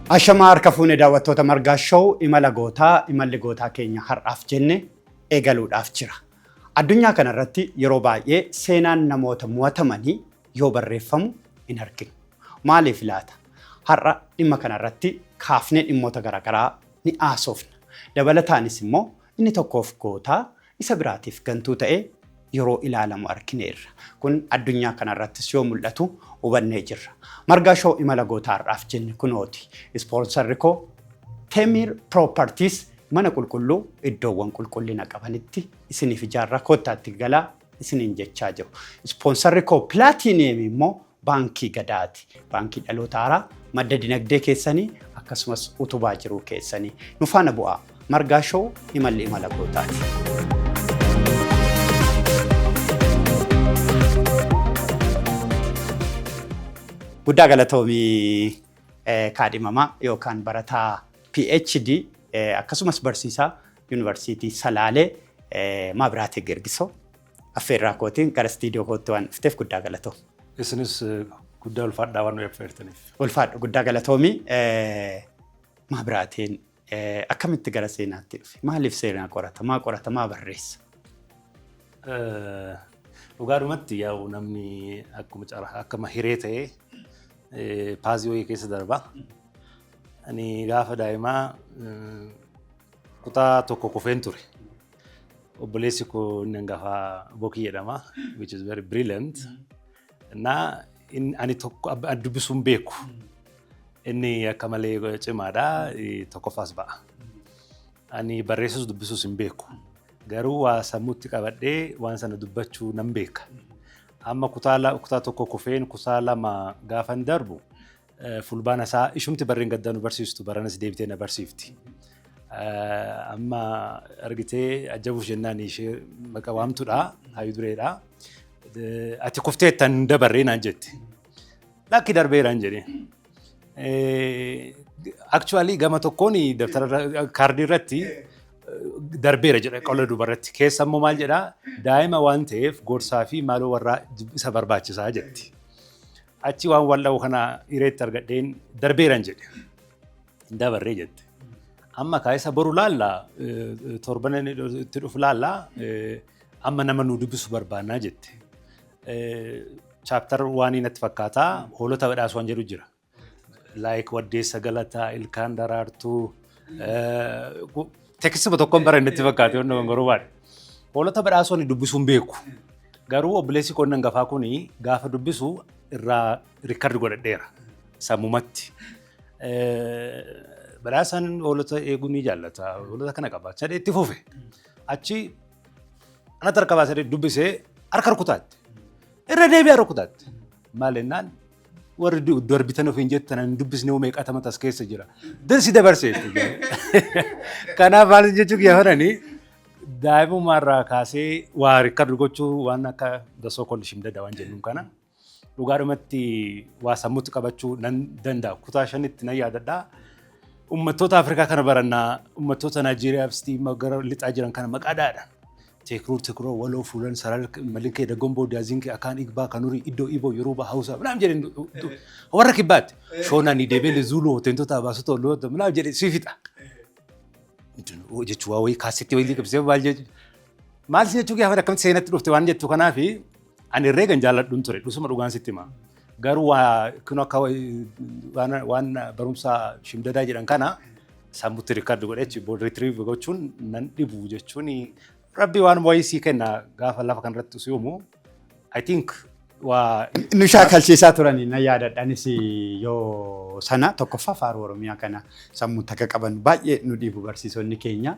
Ashamaa harka fuune daawwattoota margaa show imalli gootaa keenya har'aaf jenne eegaluudhaaf jira. Addunyaa kanarratti yeroo baay'ee seenaan namoota mo'atamanii yoo barreeffamu hin arginu. Maaliif laata? Har'a dhimma kanarratti kaafnee dhimmoota garaagaraa ni haasofna. Dabalataanis immoo inni tokkoof gootaa isa biraatiif gantuu ta'ee yeroo ilaalamu argineerra. Kun addunyaa kanarrattis yoo mul'atu hubannee jirra. Margaa show imala gootaa har'aaf jenne kunooti. Ispoonsarri koo Temir Properties mana qulqulluu iddoowwan qulqullina qabanitti isiniif ijaarraa koottaatti galaa isiniin jechaa jiru. Ispoonsarri koo Platinum immoo baankii Gadaati. Baankii dhaloota haaraa madda dinagdee keessanii akkasumas utubaa jiruu keessanii. Nu faana bu'aa. Margaa show imalli imala gootaati. Guddaa galatoomii kaadhimamaa yookaan barataa PhD akkasumas barsiisaa Yuunivarsiitii Salaalee Mabiraatee Geergisoo affeerraa kootiin gara istiidiyoo kootti waan dhufteef guddaa galatoo. Isinis guddaa ulfaadhaa waan nuyi affeertaniif. Ulfaadhu guddaa galatoomii Mabiraateen akkamitti gara seenaatti dhufe? Maaliif seenaa qorata? Maa barreessa? Dhugaadhumatti yaa'u namni akkuma hiree ta'ee paazii wayii keessa darba. Ani gaafa daa'imaa kutaa tokko kufeen ture. Obboleessi koo inni hangafaa Bokii jedhama, which is very brilliant. Na ani tokko dubbisuun beeku. Inni akka malee cimaadha, tokkoffaas ba'a. Ani barreessus dubbisuus hin beeku. Garuu waa sammuutti qabadhee waan sana dubbachuu nan beeka. Amma kutaa tokko kufeen kutaa lama gaafan darbu fulbaana isaa ishumti barreen gaddaa nu barsiistu baranas deebitee na barsiifti. Amma argitee ajabuuf jennaan ishee maqaa waamtuudha, hayyuu dureedha. Ati kufteettan dabarree naan jette. Lakki darbeeraan jedhe. Actually gama tokkoon daftara kaardii irratti darbeera jedha qola dubarratti. Keessa immoo maal jedhaa daa'ima waan ta'eef gorsaa fi maaloo warraa isa barbaachisaa jetti. Achi waan wal'aa'u kana hireetti argadheen darbeeraan jedhe. Dabarree jette. Amma kaayisa boru laallaa torban itti dhufu laallaa amma nama nu dubbisu barbaannaa jette. Chaaptar waanii natti fakkaataa hoolota badhaasuu waan jedhu jira. Like waddeessa galataa, ilkaan daraartuu, teekisima tokkoon bara inni itti fakkaate waan nama garuu baadhe. Hoolota badhaasuu ani dubbisuun beeku. Garuu obboleessi koo inni hangafaa kuni gaafa dubbisu irraa riikardi godhadheera sammumatti. Badhaasaan hoolota eeguu ni jaallata. Hoolota kana qaba. Sadee itti fufe. Achi anatti harka baasee dubbisee harka rukutaatti. Irra deebi'aa rukutaatti. Maal jennaan warri darbitan ofiin jettan dubbisni meeqatama tas keessa jira. Dansi dabarseetti. Kanaaf maal jechuun yaafanii daa'imummaarraa kaasee waa riikardi gochuu waan akka dasoo koolishim dadda waan jennuun kana. Dhugaadhumatti waa sammuutti qabachuu nan danda'a. Kutaa shanitti nan yaadadhaa. Uummattoota Afrikaa kana barannaa, uummattoota Naayijeeriyaa fi gara lixaa jiran kana maqaadhaadha. Teekiroo waloo fuulan sarara malinkee daggoomboo daazinkee akaan igbaa kanurii iddoo iboo yeroo baha hausaa midhaan jedheen warra kibbaatti shoonanii deebilee zuuluu hoteentota baasota olloota midhaan jedhee siifixa. Jechuun waa wayii kaasetti wayii qabsee maal jechuudha. Maal si jechuun gaafa akkamitti seenatti dhufte waan jettu kanaafi ani herreegan jaalladhuun ture dhusuma dhugaan sitti hima. Garuu waa kun akka waan barumsaa shimdadaa jedhan kana sammuutti riikardi godhechi bood retrieve gochuun nan dhibu jechuun Rabbi waan wayii sii kenna gaafa lafa kanarratti si uumu. I think waa nu shaakalchiisaa turanii na yaadadhanis yoo sana tokkoffaa faaruu Oromiyaa kana sammuutti akka qaban baay'ee nu dhiibu barsiisonni keenya.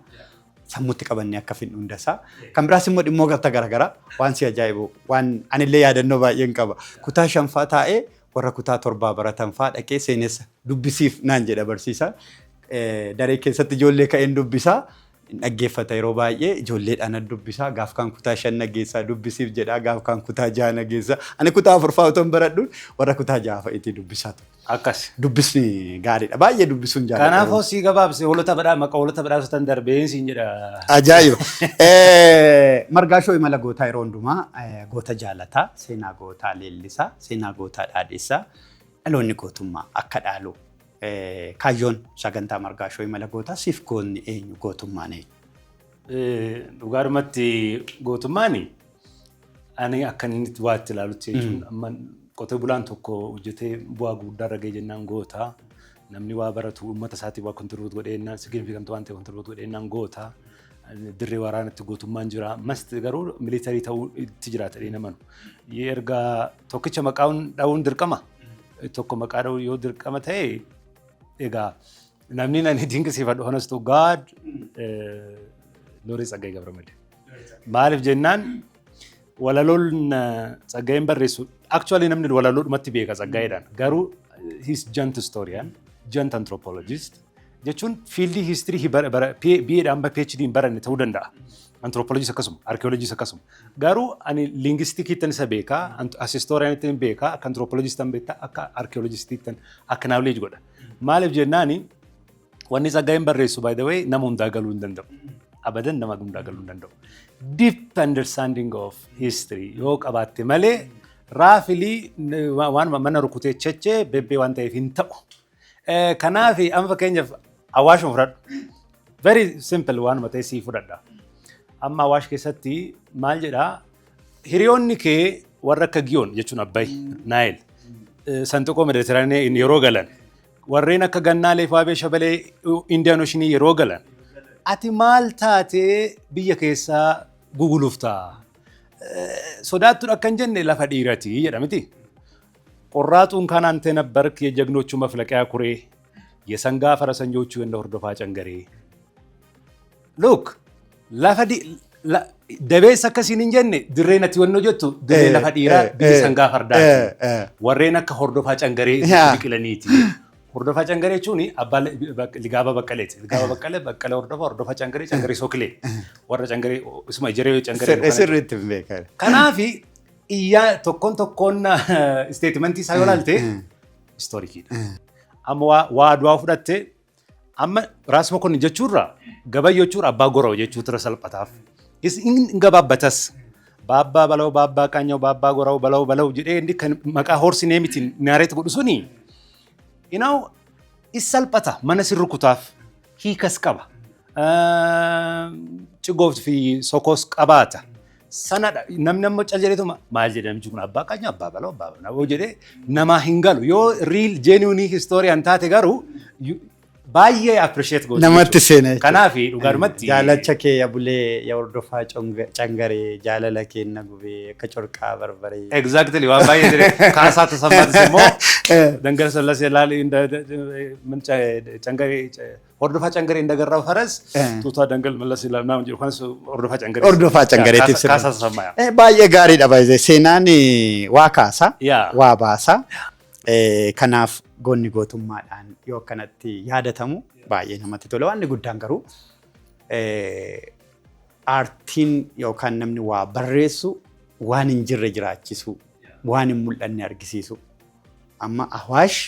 Sammuutti qabannee akka finnu hundasaa. Kan biraas immoo dhimmoota garaagaraa waan si ajaa'ibu waan anillee yaadannoo baay'een qaba. Kutaa shanfaa taa'ee warra kutaa torbaa baratan fa'aa dhaqee seenessa dubbisiif naan jedha barsiisaa. Daree keessatti ijoollee ka'een dubbisaa. Dhaggeeffata yeroo baay'ee ijoolleedhaan dubbisaa gaaf kan kutaa shan nageessaa dubbisiif jedhaa gaaf kan kutaa jaha nageessaa. Ani kutaa afurfaa otoo hin baradhuun warra kutaa jaha fa'iitii dubbisaa ture. Akkas. Dubbisni gaariidha. Baay'ee dubbisuun jaalladha. Kanaafuu si gabaabse hoolota badhaa maqaa hoolota badhaasotan darbeen siin jedha. Ajaa'iba. Margaa shoo imala gootaa yeroo hundumaa goota jaalataa, seenaa gootaa leellisaa, seenaa gootaa dhaadheessaa, dhaloonni gootummaa akka dhaalu kaayyoon sagantaa margaashoo imala gootaa siif goonni eenyu gootummaan eenyu? Dhugaadhumatti gootummaani ani akka inni waatti ilaalutti jechuun amma qotee bulaan tokko hojjetee bu'aa guddaa argee jennaan goota. Namni waa baratu uummata isaatiif waa kontribuut godheennaan signifikantu waan ta'e kontribuut godheennaan goota. Dirree waraanatti gootummaan jira. Masti garuu militarii ta'uu itti jiraata dhee namanu. Erga tokkicha maqaa'uun dhahuun dirqama. Tokko maqaa dhahuu yoo dirqama ta'e egaa namni nani dinqisiifadhu honest to God Loorii Tsaggaayee Gabramadiin. Maaliif jennaan walaloon Tsaggaayeen barreessu actually namni walaloodhumatti beeka Tsaggaayeedhaan. Garuu he's gent historian, gent anthropologist. Jechuun fiildii history BA'dhaan PhD hin baranne ta'uu danda'a. Anthropologist akkasuma, archaeologist akkasuma. Garuu ani linguistikiittan isa beekaa, as historianittan hin beekaa, akka anthropologistan beekaa, akka archaeologistittan akka knowledge godha. Maaliif jennaani wanni Tsaggaayeen barreessu by the way nama hundaa galuu hin danda'u. Abadan nama hundaa galuu hin danda'u. Deep understanding of history yoo qabaatte malee raafilii waan mana rukutee chechee bebbee waan ta'eef hin ta'u. Kanaaf amma fakkeenyaaf Awaashuma fudhadhu. Very simple waan matee sii fudhadha. Amma Awaash keessatti maal jedhaa hiriyoonni kee warra akka Giyoon jechuun Abbaay, Naayil, Santiqoo Meditiraanee yeroo galan, warreen akka Gannaalee fi Waabee Shabalee Indiyaan Ooshinii yeroo galan, ati maal taatee biyya keessaa guguluftaa? Sodaattuun akka hin jenne lafa dhiiratii jedhamiti. Qorraatuun kan ante ነበርክ የጀግኖቹ መፍለቂያ ኩሬ የሰንጋ ፈረሰኞቹ እንደ ሆርዶፋ ጨንገሬ ሉክ ላፈዲ ደቤስ አከሲን እንጀነ ድሬነት ወኖ ጀቱ ድሬ ለፈዲራ ቢሰንጋ ፈርዳቲ ወሬና ከሆርዶፋ ጨንገሬ ቢቅለኒቲ ሆርዶፋ ጨንገሬ ቹኒ አባለ ሊጋባ በቀለት ሊጋባ በቀለ በቀለ ሆርዶፋ ጨንገሬ ጨንገሬ ሶክሌ ወረ ጨንገሬ እስማ ጀሬ ጨንገሬ ስርት ቤከር ከናፊ Iyya tokkoon statementii isaa yoo ilaalte historikiidha. Amma waa du'aa fudhatte amma raas mokonnin jechuurra gabayyoo jechuurra abbaa goroo jechuutu salphataaf. Hin gabaabbatas. Baabbaa bala'oo baabbaa qaanyoo baabbaa goroo bala'oo jedhee inni kan maqaa hoorsinee miti naareetti godhu suni. Inaaw is salphata mana sirrukutaaf hiikas qaba. Cigoof fi sokoos qabaata. Sanadha namni amma caljareetuma maal jedhamu kun abbaa qaanya abbaa baloo abbaa baloo jedhee nama hin galu yoo real genuine historian taate garuu baay'ee appreciate godhu namatti seenee kanaaf dhugaadhumatti jaalacha kee yabulee hordofaa cangaree jaalala kee na gubee akka corqaa barbaree exactly waan baay'ee dire kaasaa tasammatis immoo dangar sallasee laali cangaree hordofaa cangaree እንደገራው ፈረስ ቱታ ደንገል መለስ ይላል ምናምን ጅሩ ካንስ hordofaa cangareetiif kaasaa tasammaa baay'ee gaariidha baay'ee seenaan waa kaasa waa baasa kanaaf goonni gootummaadhaan yoo kanatti yaadatamu baay'ee namatti tola waan guddaan garuu aartiin yookaan namni waa barreessu waan hin jirre jiraachisu waan hin mul'anne argisiisu amma Awaash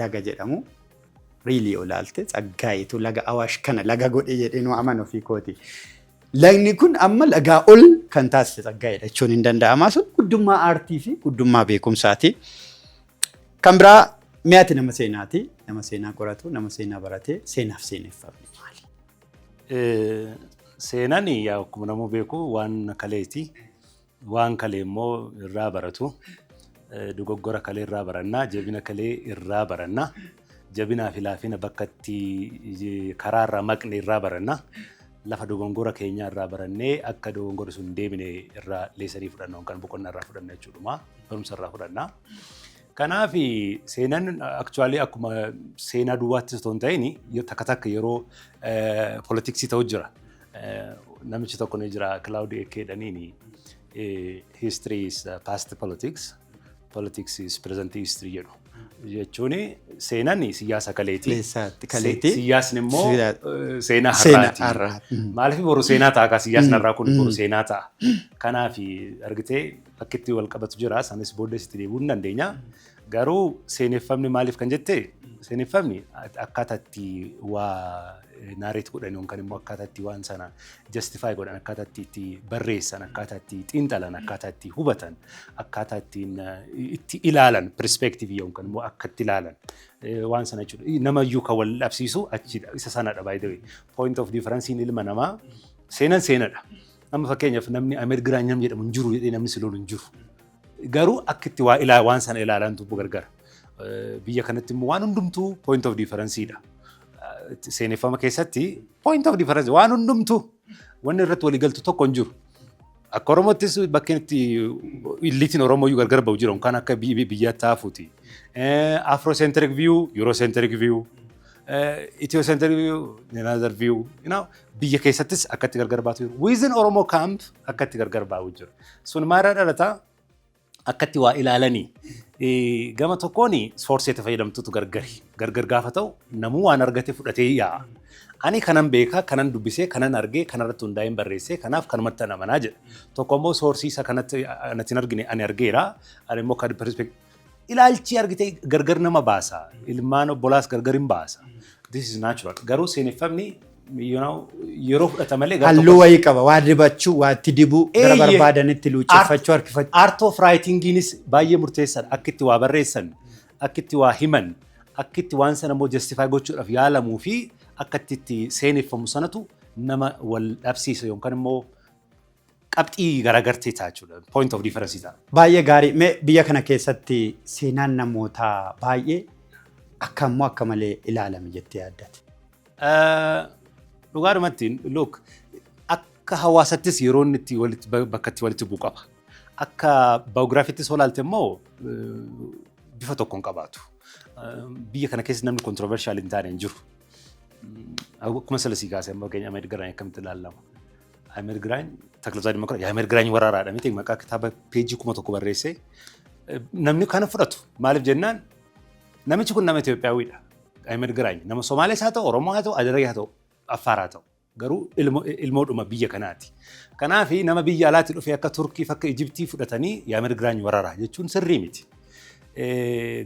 laga jedhamu really olaalte Tsaggaayeetu laga Awaash kana laga godhee jedhee nu aman ofii kooti. Lagni kun amma lagaa ol kan taasise Tsaggaayeedha jechuun hin danda'ama sun guddummaa aartii fi guddummaa beekumsaati. Kan biraa mi'aati nama seenaati. Nama seenaa qoratu, nama seenaa baratee seenaaf seeneffamne maali? Seenaan yaa akkuma namuu beeku waan kaleeti. Waan kalee immoo irraa baratu. Dogoggora kalee irraa barannaa, jabina kalee irraa barannaa. Jabinaa fi laafina bakka itti karaa irraa maqne irraa barannaa. Lafa dogongora keenyaa irraa barannee akka dogongora sun deemine irraa leesanii fudhannaa kan boqonnaa irraa fudhanna jechuudha. Barumsa irraa fudhannaa. Kanaaf seenaan actually akkuma seenaa duwwaattis osoo hin ta'in takka takka yeroo politiksii ta'u jira. Namichi tokko ni jira Claude Ekedaniini history is past politics, politics is present history jedhu. Jechuun seenaan siyaasa kaleeti. Siyaasni immoo seenaa har'aati. Maaliif boru seenaa ta'a akka siyaasni har'aa kun boru seenaa ta'a. Kanaaf argitee bakki itti wal qabatu jira. Sanis booddee sitti deebi'uu hin dandeenya. Garuu seeneffamni maaliif kan jette seeneffamni akkaataa itti waa naareet godhan yookaan immoo akkaataa itti waan sana justify godhan akkaataa itti barreessan akkaataa itti xiinxalan akkaataa itti hubatan akkaataa itti ilaalan perspective yookaan immoo akka itti ilaalan waan sana jechuudha nama iyyuu kan wal dhabsiisu achidha isa sanadha by the way point of difference ilma namaa seenadha amma fakkeenyaaf namni Ameerikiraan namni jedhamu hin jiru jedhee namni siloolu hin jiru garuu akka itti waan sana ilaalantu gargara biyya kanatti immoo waan hundumtuu point of difference dha. Seeneffama keessatti point of difference waan hundumtuu wanni irratti walii galtu tokko hin jiru. Akka Oromoottis bakka itti illiitiin Oromoo gargar ba'u jira kan akka biyyaatti haafuuti. Afrocentric view, Eurocentric view, Ethiocentric view, another view. Biyya keessattis akka itti gargar baatu jiru. Within Oromoo camp akka itti gargar ba'u jiru. Sun maara dhalataa akka itti waa ilaalanii gama tokkoon soorseeta fayyadamtuutu gargar gaafa ta'u namuu waan argate fudhatee yaa'a. Ani kanan beekaa, kanan dubbisee, kanan argee, kanarratti hundaa'een barreessee, kanaaf kanumatti amanaa jedha. Tokko immoo soorsiisa kanatti anatti hin argine ani argeera. Ani immoo kan ilaalchi argitee gargar nama baasa. Ilmaan obbolaas gargar hin baasa. This is natural. Garuu seeneffamni yeroo fudhata malee halluu wayii qaba waa dibachuu waa itti dibuu gara barbaadanitti luucceffachuu harkifachuu. Art of writingiinis baay'ee murteessaadha. Akka itti waa barreessan, akka itti waa himan, akka itti waan sana immoo justify gochuudhaaf yaalamuu fi akka itti seeneffamu sanatu nama wal dhabsiisa yookaan immoo qabxii garagartee ta'a jechuudha. Point of difference ta'a. Baay'ee gaarii. Mee biyya kana keessatti seenaan namoota baay'ee akka malee ilaalame jettee yaaddate? Dhugaadhumatti look akka hawaasattis yeroo inni itti bakka itti walitti bu'u qaba. Akka baayogiraafiittis olaalte immoo bifa tokkoon qabaatu. Biyya kana keessa namni controversial hin taane hin jiru. Akkuma salasii kaasee amma keenya Ameerikiraan akkamitti ilaalama. Ameerikiraan takliftaa dimokiraatii Ameerikiraan waraaraadha miti maqaa kitaaba peejii 1000 barreessee namni kana fudhatu maaliif jennaan namichi kun nama Itoophiyaawidha. Ameerikiraan nama Somaalees haa ta'u Oromoo haa ta'u Adaree haa ta'u Affaaraa ta'u garuu ilmoodhuma biyya kanaati. Kanaaf nama biyya alaatti dhufee akka Turkii akka Ijiptii fudhatanii Ameerikiraan waraaraa jechuun sirrii miti.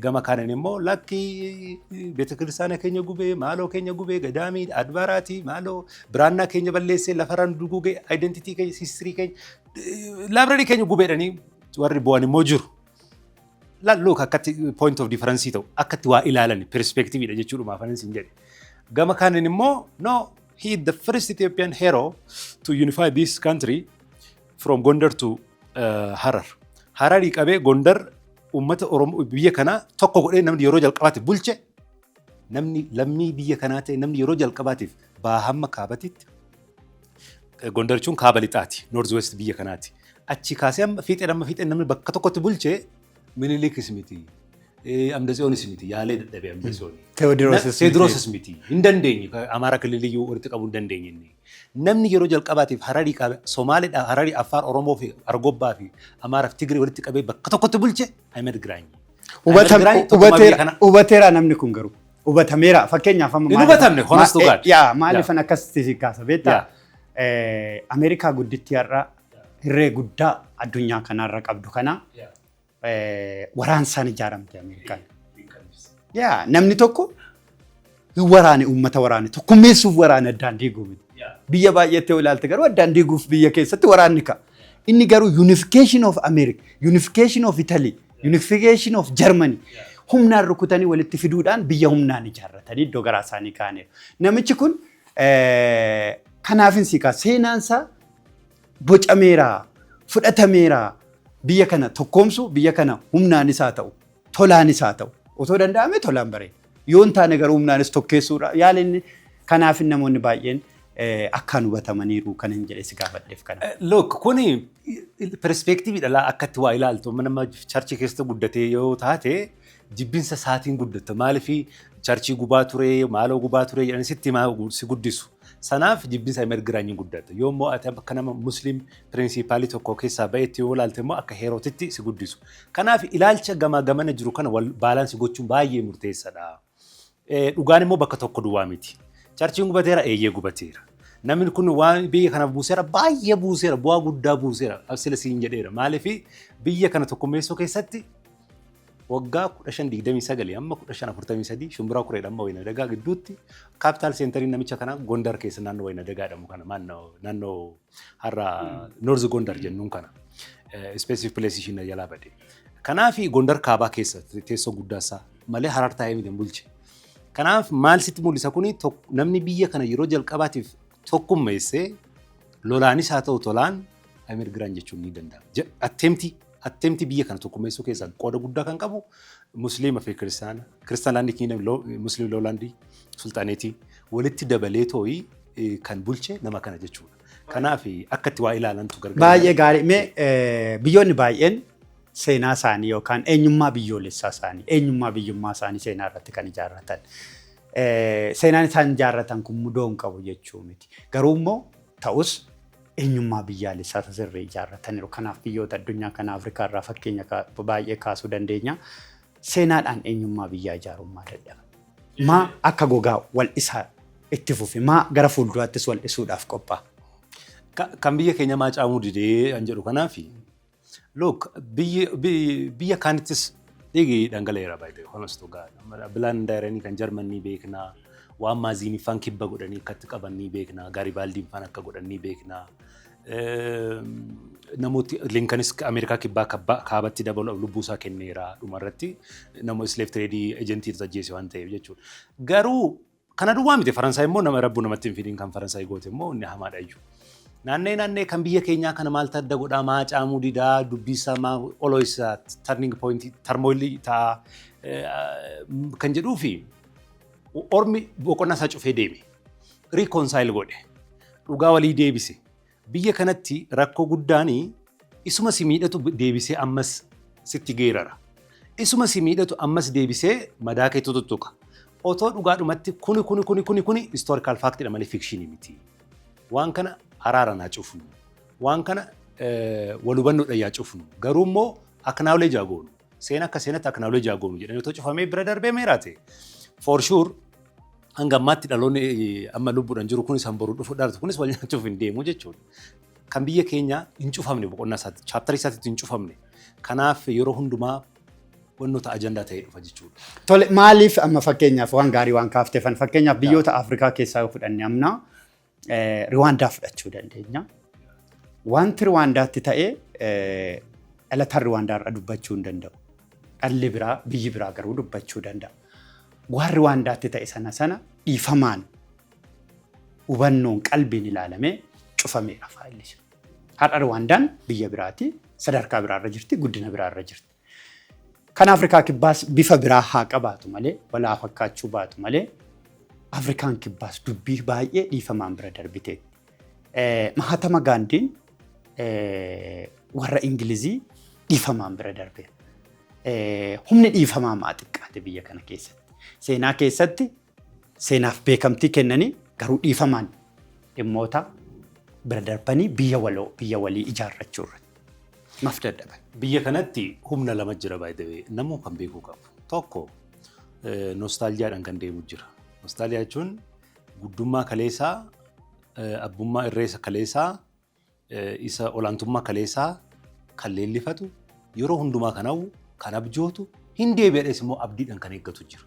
Gama kaaniin immoo lakki beetekiristaana keenya gubee maaloo keenya gubee gadaamii adbaaraati maaloo biraannaa keenya balleessee lafaraan dugugee identitii keenya history keenya library keenya gubeedhanii warri bu'an immoo jiru. Look akkatti point of difference ta'u akkatti waa ilaalan perspective dha jechuudha afaan isin jedhe. Gama kaaniin immoo no he the first Ethiopian hero to unify this country from Gondar to Harar. Hararii qabee Gondar ummata Oromoo biyya kana tokko godhee namni yeroo jalqabaatiif bulche namni lammii biyya kanaa ta'e namni yeroo jalqabaatiif bahamma kaabatitti Gondar jechuun kaaba lixaati north west biyya kanaati. Achi kaasee amma fiixee namni bakka tokkotti bulche Minilikis miti. Amdaziyonis miti yaalee dadhabee Amdaziyooni. Teodirosis miti. Hin dandeenye Amaara Kililiyyuu walitti qabuu hin dandeenye inni. Namni yeroo jalqabaatiif Hararii qabe Somaaliidhaa Hararii Affaar Oromoo fi Argobbaa fi Amaaraaf Tigrii walitti qabee bakka tokkotti bulche Ameerikiraan. Hubateera namni kun garuu. Hubatameera fakkeenyaaf amma maaliif? Hubatamne honestu gaadhi. Yaa maaliifan akkasitti si kaasa beektaa? Ameerikaa guddittii har'a hirree guddaa addunyaa kanarra qabdu kana. Waraansaan ijaaramte Ameerikaan. Yaa namni tokko waraane uummata waraane tokkummeessuuf waraane addaan diiguu miti. Biyya baay'eetti ilaalte garuu addaan diiguuf biyya keessatti waraanni ka'a. Inni garuu unification of America, unification of Italy, unification of Germany humnaan rukutanii walitti fiduudhaan biyya humnaan ijaarratanii iddoo garaa isaanii kaa'aniiru. Namichi kun kanaafin siika seenaansaa bocameera, fudhatameera. Biyya kana tokkoomsu biyya kana humnaanis haa ta'u tolaanis haa ta'u otoo danda'ame tolaan bareeda yoo hin taane garuu humnaanis tokkeessuudha yaalinni kanaaf namoonni baay'een akkaan hubatamaniiru kan hin jedhe si gaafadheef kana. Look kuni perspective dhala akkatti waa ilaaltu nama charchi keessatti guddatee yoo taate jibbinsa saatiin guddatta maaliif charchi gubaa ture maaloo gubaa ture jedhanii sitti si guddisu. Sanaaf jibbinsa Ameerikiraan guddata. Yoo immoo akka nama Musliim pirinsipaalii tokko keessaa ba'eetti yoo ilaalte immoo akka heerootitti si guddisu. Kanaaf ilaalcha gamaa gamana jiru kana wal baalaansii gochuun baay'ee murteessaadha. Dhugaan immoo bakka tokko duwwaa miti. Charchiin gubateera eeyyee gubateera. Namni kun waan biyya kanaaf buuseera baay'ee buuseera bu'aa guddaa buuseera. Sila siin jedheera. Maaliif biyya kana tokkummeessuu keessatti waggaa 1529 amma 1543 shumburaa kureedha amma wayina dagaa gidduutti capital centerii namicha kanaa Gondar keessa naannoo wayina dagaadhamu kana naannoo har'a North Gondar jennuun kana specific place isheen jalaa bade. Kanaaf Gondar kaabaa keessa teessoo guddaasaa malee Harar taa'ee miti bulche. Kanaaf maal sitti mul'isa kuni namni biyya kana yeroo jalqabaatiif tokkummeessee lolaanis haa ta'u tolaan Ameerikiraan jechuun ni danda'ama. Attempti biyya kana tokkummeessuu keessaa qooda guddaa kan qabu Musliima fi Kiristaana. Kiristaanlaandii kiingdom Musliim Loolaandii Sultaaneetii walitti dabalee too'ii kan bulche nama kana jechuudha. Kanaaf akka itti waa ilaalantu gargaara. Baay'ee gaarii. Mee biyyoonni baay'een seenaa isaanii yookaan eenyummaa biyyoolessaa isaanii, eenyummaa biyyummaa isaanii seenaa irratti kan ijaarratan. Seenaan isaan ijaarratan kun mudoo hin qabu jechuu miti. Garuu immoo ta'us eenyummaa biyyaalessaa sirrii ijaarrataniiru. Kanaaf biyyoota addunyaa kana Afrikaa irraa fakkeenya baay'ee kaasuu dandeenya. Seenaadhaan eenyummaa biyyaa ijaarummaa dadhaba. Maa akka gogaa wal isaa itti fufi, maa gara fuulduraattis wal isuudhaaf qophaa'a. Kan biyya keenya maa caamuu didee an jedhu kanaafi look biyya kaanittis dhiigi dhangala'eera baay'ee honesto gaadha. Bilaan daayiranii kan Jarmanii beeknaa. Waan maaziin faan kibba godhanii akkatti qaban ni beekna. Gaaribaldiin faan akka godhan ni beekna. Namooti Linkanis Ameerikaa kibbaa kaabatti dabalu lubbuusaa kenneera dhumarratti namoota slave trade agentii tajjeese waan ta'eef jechuudha. Garuu kana duwwaa miti Faransaay immoo nama rabbuu namatti hin fidin kan Faransaay goote immoo inni hamaadha iyyuu. Naannee kan biyya keenyaa kana maal tadda godhaa maa caamuu didaa dubbisaa maa oloisaa turning point tarmoolii ta'a kan jedhuufi Ormi boqonnaa isaa cufee deeme. Reconcile godhe. Dhugaa walii deebise. Biyya kanatti rakkoo guddaanii isuma si miidhatu deebisee ammas sitti geerara. Isuma si miidhatu ammas deebisee madaa kee tuttuqa. Otoo dhugaadhumatti kuni historical factidha malee fikshinii miti. Waan kana haraara naa cufnu. Waan kana wal hubannoodha yaa cufnu. Garuu immoo acknowledge haa goonu. Seenaa akka seenatti acknowledge haa goonu jedhanii otoo cufamee bira darbee meeraate. For sure hanga ammaatti dhaloonni amma lubbuudhaan jiru kunis hanboruu dhufu dhaartu kunis wal nyaachuuf hin deemu jechuudha. Kan biyya keenya hin cufamne boqonnaa isaatti chaaptarii isaatti hin cufamne. Kanaaf yeroo hundumaa wantoota ajandaa ta'ee dhufa jechuudha. Tole maaliif amma fakkeenyaaf waan gaarii waan kaafteefan fakkeenyaaf biyyoota Afrikaa keessaa fudhannee amna Riwaandaa fudhachuu dandeenya. Wanti Riwaandaatti ta'ee dhalataan Riwaandaa irra dubbachuu hin danda'u. Dhalli biraa biyyi biraa garuu dubbachuu danda'a. Waan Riwaandaatti ta'e sana dhiifamaan hubannoon qalbiin ilaalamee cufameera faayilli. Har'a Riwaandaan biyya biraati, sadarkaa biraarra jirti, guddina biraarra jirti. Kan Afrikaa kibbaas bifa biraa haa qabaatu malee, walaa fakkaachuu baatu malee, Afrikaan kibbaas dubbii baay'ee dhiifamaan bira darbite. Mahatma Gaandiin warra Ingilizii dhiifamaan bira darbe. Humni dhiifamaa maa xiqqaate biyya kana keessatti. Seenaa keessatti seenaaf beekamtii kennanii garuu dhiifamaan dhimmoota bira darbanii biyya walii ijaarrachuu irratti maaf dadhaban. Biyya kanatti humna lama jira baay'ee namuu kan beekuu qabu. Tokko nostaaljiyaadhaan kan deemu jira. Nostaaljiyaa jechuun guddummaa kaleessaa, abbummaa irreessa kaleessaa, isa olaantummaa kaleessaa kan leellifatu yeroo hundumaa kan hawwu, kan abjootu, hin deebi'adhees immoo abdiidhaan kan eeggatu jira.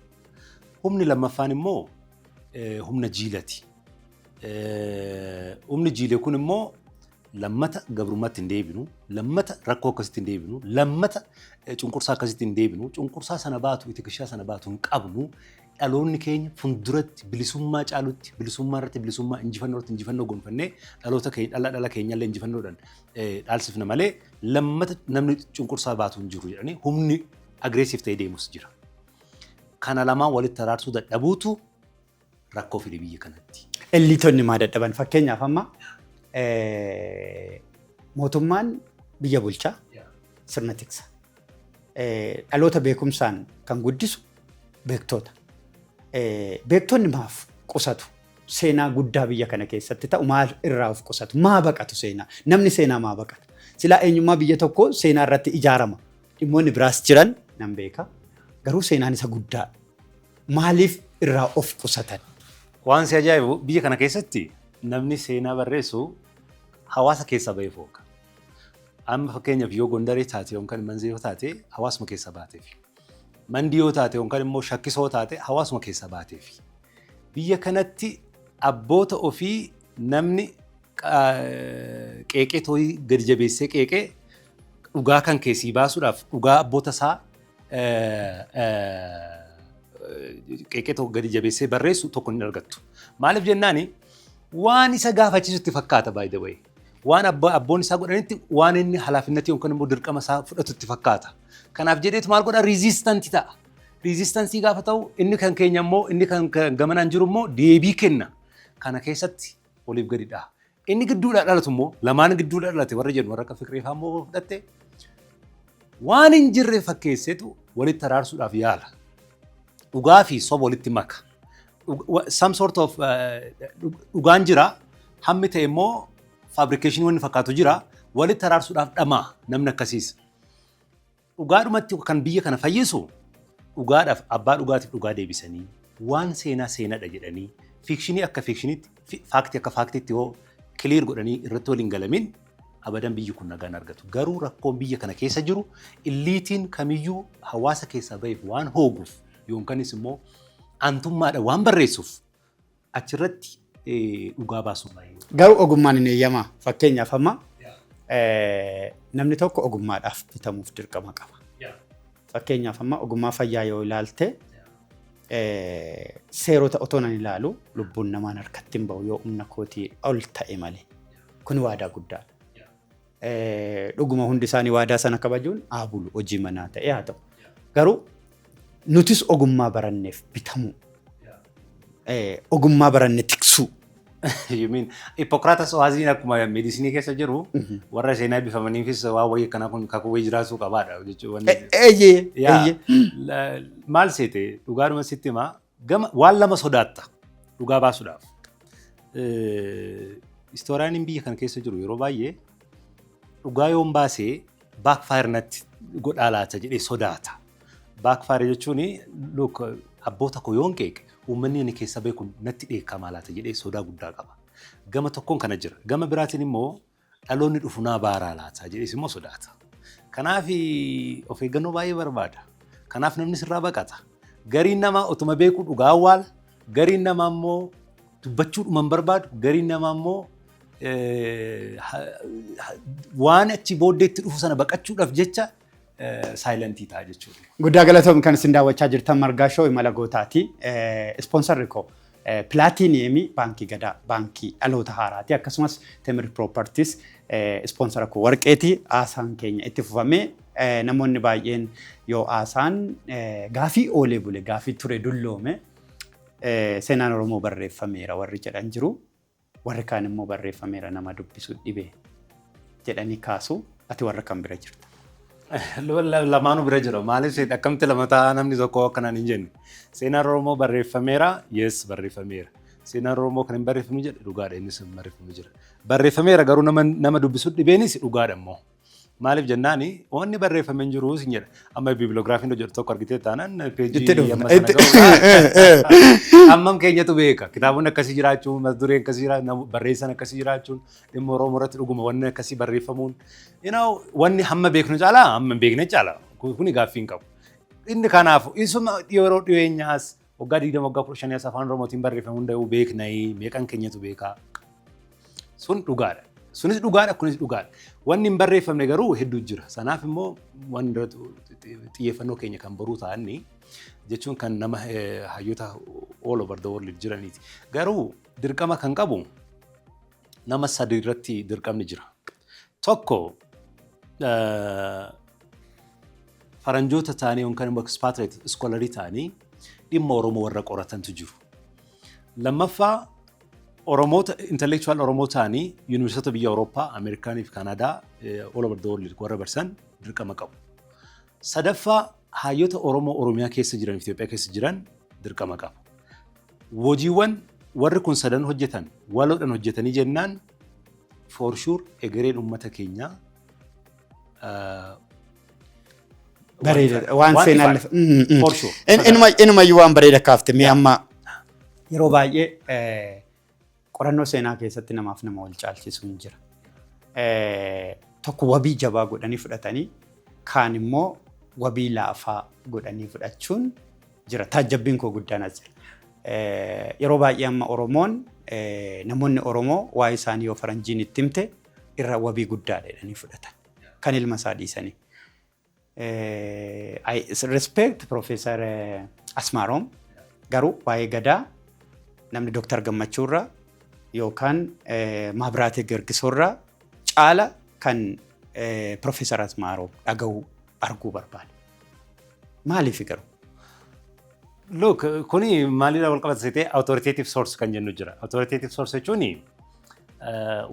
Humni lammaffaan immoo humna jiilati. Humni jiilee kun immoo lammata gabrummaatti hin deebinu, lammata rakkoo akkasitti hin deebinu, lammata cunqursaa akkasitti hin deebinu, cunqursaa sana baatu, itikishaa sana baatu hin qabnu. Dhaloonni keenya funduratti bilisummaa caalutti, bilisummaa irratti bilisummaa, injifannoo irratti injifannoo gonfannee dhaloota keenya dhala keenyallee injifannoodhaan dhaalsifna malee lammata namni cunqursaa baatu hin jiru jedhanii humni agreesiif ta'ee deemus jira. Kana lamaan walitti araarsuu dadhabuutu rakkoo fide biyya kanatti. Elliitonni maa dadhaban fakkeenyaaf amma mootummaan biyya bulchaa sirna tiksa. Dhaloota beekumsaan kan guddisu beektoota. Beektonni maaf qusatu? Seenaa guddaa biyya kana keessatti ta'u maal irraa of qusatu? Maa baqatu seenaa? Namni seenaa maa baqata? Silaa eenyummaa biyya tokkoo seenaa irratti ijaarama. Dhimmoonni biraas jiran nan beeka. Garuu seenaan isa guddaa. Maaliif irraa of qusatan? Waan si ajaa'ibu biyya kana keessatti namni seenaa barreessu hawaasa keessa bahee fooqa. Amma fakkeenyaaf yoo Gondaree taate yookaan Manzee yoo taate hawaasuma keessa baateef. mandiyoo taate yookaan immoo shakkisoo taate hawaasuma keessa baateef. Biyya kanatti abboota ofii namni qeeqee tooyi gadi jabeessee qeeqee dhugaa kan keessii baasuudhaaf dhugaa abboota isaa qeeqee tokko gadi jabeessee barreessu tokko hin argattu. Maaliif jennaani waan isa gaafachisutti fakkaata by the way. Waan abboon isaa godhanitti waan inni halaafinatti yookaan immoo dirqama isaa fudhatutti fakkaata. Kanaaf jedheetu maal godha resistant ta'a. Resistansii gaafa ta'u inni kan keenya immoo inni kan gamanaan jiru immoo deebii kenna. Kana keessatti oliif gadi dha'a. Inni gidduudhaa dhalatu immoo lamaan gidduudhaa dhalate warra jedhu warra akka Fiqireefaa immoo fudhatte waan hin jirre fakkeessetu walitti araarsuudhaaf yaala. Dhugaa fi soba walitti maka. Some sort of dhugaan jira hammi ta'e immoo fabrication wanni fakkaatu jira walitti araarsuudhaaf dhamaa namni akkasiis. Dhugaadhumatti kan biyya kana fayyisu dhugaadhaaf abbaa dhugaatiif dhugaa deebisanii waan seenaadha jedhanii fiikshinii akka fiikshiniitti faaktii akka faaktiitti yoo kiliir godhanii irratti waliin galamin abadan biyyi kun nagaan argatu. Garuu rakkoon biyya kana keessa jiru illiitiin kamiyyuu hawaasa keessaa baheef waan hooguuf yookaanis immoo antummaadha waan barreessuuf achirratti dhugaa baasuu baay'ee. Garuu ogummaan hin eeyyamaa. Fakkeenyaaf amma namni tokko ogummaadhaaf bitamuuf dirqama qaba. Fakkeenyaaf amma ogummaa fayyaa yoo ilaalte seerota otoo nan ilaalu lubbuun namaan harkatti hin bahu yoo humna kootii ol ta'e malee. Kun waadaa guddaadha. Dhuguma hundi isaanii waadaa sana kabajuun aabulu hojii manaa ta'e haa ta'u. Garuu nutis ogummaa baranneef bitamuu. Ogummaa baranne tiksuu. You mean Hippocrates waasiin akkuma meedisinii keessa jiru warra seenaa bifamaniifis waan wayii akkanaa kun kakuu jiraachuu qabaadha jechuudha. Maal seete dhugaadhuma sitti himaa waan lama sodaatta dhugaa baasuudhaaf. Istooriyaan biyya kana keessa jiru yeroo baay'ee dhugaa yoon baasee baakfaayir natti godhaa laata jedhee sodaata. Baakfaayir jechuun abboota koo yoon qeeqe uummanni inni keessa beeku natti dheekkamaa laata jedhee sodaa guddaa qaba. Gama tokkoon kana jira. Gama biraatiin immoo dhaloonni dhufu naa baaraa laata jedhees immoo sodaata. Kanaaf of eeggannoo baay'ee barbaada. Kanaaf namni sirraa baqata. Gariin namaa otuma beekuu dhugaa awwaala. Gariin namaa immoo dubbachuudhuma hin barbaadu. Gariin namaa immoo waan achi booddeetti dhufu sana baqachuudhaaf jecha saayilentii ta'a jechuudha. Guddaa galatoom kan isin daawwachaa jirtan margaa shoo imala gootaati. Ispoonsarri koo Pilaatiiniyemii baankii gadaa baankii dhaloota haaraati akkasumas Temir Properties ispoonsara koo warqeeti. Aasaan keenya itti fufamee namoonni baay'een yoo aasaan gaafii oolee bule gaafii ture dulloome seenaan Oromoo barreeffameera warri jedhan jiru. Warri kaan immoo barreeffameera nama dubbisuu dhibee jedhanii kaasu. Ati warra kan bira jirta? Lamaanuu bira jira. Maaliif akkamitti lama ta'a namni tokko akkanaan hin jenne. Seenaan Oromoo barreeffameera. Yes barreeffameera. Seenaan Oromoo kan hin barreeffamne jedhe dhugaadha innis hin barreeffamne jira. Barreeffameera garuu nama dubbisuu dhibeenis dhugaadha immoo. Maaliif jennaani wanni barreeffame hin jiru sin jedha. Amma bibiloograafii hojjetu tokko argitee taanaan peejii amma sana ga'u. Ammam keenyatu beeka. Kitaabonni akkasii jiraachuun, mata dureen akkasii jiraachuun, barreessan akkasii jiraachuun, dhimma Oromoo irratti dhuguma wanni akkasii barreeffamuun. Wanni hamma beeknu caalaa hamma hin beekne caalaa. Kuni gaaffii hin qabu. Inni kanaaf isuma yeroo dhiyeenyaas waggaa 20 waggaa 15 afaan Oromootiin barreeffamu hunda'uu beeknaa meeqan keenyatu beekaa. Sun dhugaadha. Sunis dhugaadha kunis dhugaadha. Wanni hin barreeffamne garuu hedduu jira. Sanaaf immoo wanni xiyyeeffannoo keenya kan baruu ta'anii jechuun kan nama hayyoota all over the world jiraniiti. Garuu dirqama kan qabu nama sadii irratti dirqamni jira. Tokko faranjoota ta'anii yookaan immoo expatriate scholarii ta'anii dhimma Oromoo warra qoratantu jiru. Lammaffaa Oromoota intellectual Oromoo ta'anii yuunivarsiitota biyya Awurooppaa, Ameerikaanii fi Kanaadaa all over the world warra barsan dirqama qabu. Sadaffaa hayyoota Oromoo Oromiyaa keessa jiran, Itoophiyaa keessa jiran dirqama qabu. Hojiiwwan warri kun sadan hojjetan waloodhaan hojjetanii jennaan for sure egereen uummata keenyaa bareeda waan seenaan for sure. Inumayyuu waan bareeda kaafte mee amma yeroo baay'ee qorannoo seenaa keessatti namaaf nama wal caalchisuun jira. Tokko wabii jabaa godhanii fudhatanii kaan immoo wabii laafaa godhanii fudhachuun jira. Taajjabbiin koo guddaan as jira. Yeroo baay'ee amma Oromoon namoonni Oromoo waa isaanii yoo faranjiin itti himte irra wabii guddaadha jedhanii fudhatan. Kan ilma isaa dhiisanii. I respect Professor Asmaaroom garuu waa'ee gadaa namni Dr. Gammachuurraa yookaan Mabiraatee Geergisoorraa caala kan Professor Asmaaroom dhaga'uu arguu barbaade. Maaliif garuu? Look, kuni maalidha wal qabatee authoritative source kan jennu jira. Authoritative source jechuun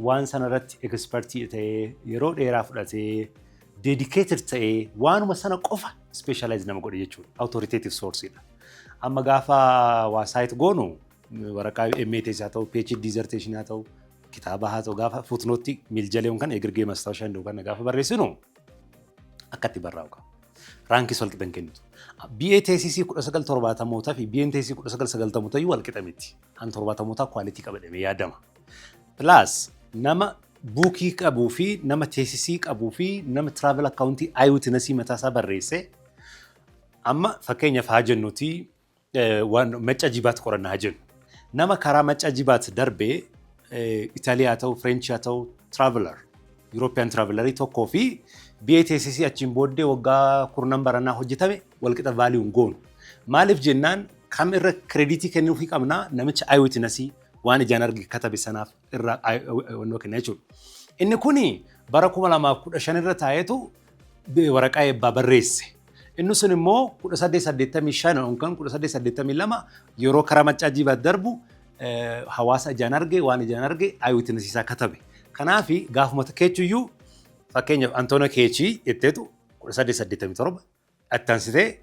waan sana irratti expertii ta'ee yeroo dheeraa fudhatee dedicated ta'ee waanuma sana qofa specialize nama godhe jechuudha. Authoritative source dha. Amma gaafa waa site goonu waraqaa MA haa ta'u, PhD dissertation haa ta'u, kitaaba haa ta'u gaafa footnote miljaleewwan kan egergee mastaawashaa hin kan gaafa barreessinu akkatti barraa'u qaba. Raankii wal qixan kennitu. BA thesis 1970 fi BA thesis 1990 iyyuu wal qixa miti. An 70 quality qabadhame yaadama. Plus nama buukii qabuu fi nama thesis qabuu fi nama travel accounting eyewitness mataa isaa barreesse amma fakkeenyaaf haa jennuti waan macca jibaat qorannaa haa jennu. Nama karaa macca jibaat darbee Itaaliyaa ta'u, French ta'u, traveler, European traveler tokkoo fi BA thesis achiin booddee waggaa kurnan barannaa hojjetame wal qixa value goonu. Maaliif jennaan kam irra krediitii kennuufii qabnaa namicha eyewitness waan ijaan arge katabe sanaaf irraa wannoo kenna jechuudha. Inni kuni bara 2015 irra taa'eetu waraqaa eebbaa barreesse. Inni sun immoo 1885 yookaan 1882 yeroo karaa maccaa jibaat darbu hawaasa ijaan arge waan ijaan arge eyewitness isaa katabe. Kanaaf gaafuma keechuyyuu fakkeenyaaf Antoonio Keechii jetteetu 1887 attaansitee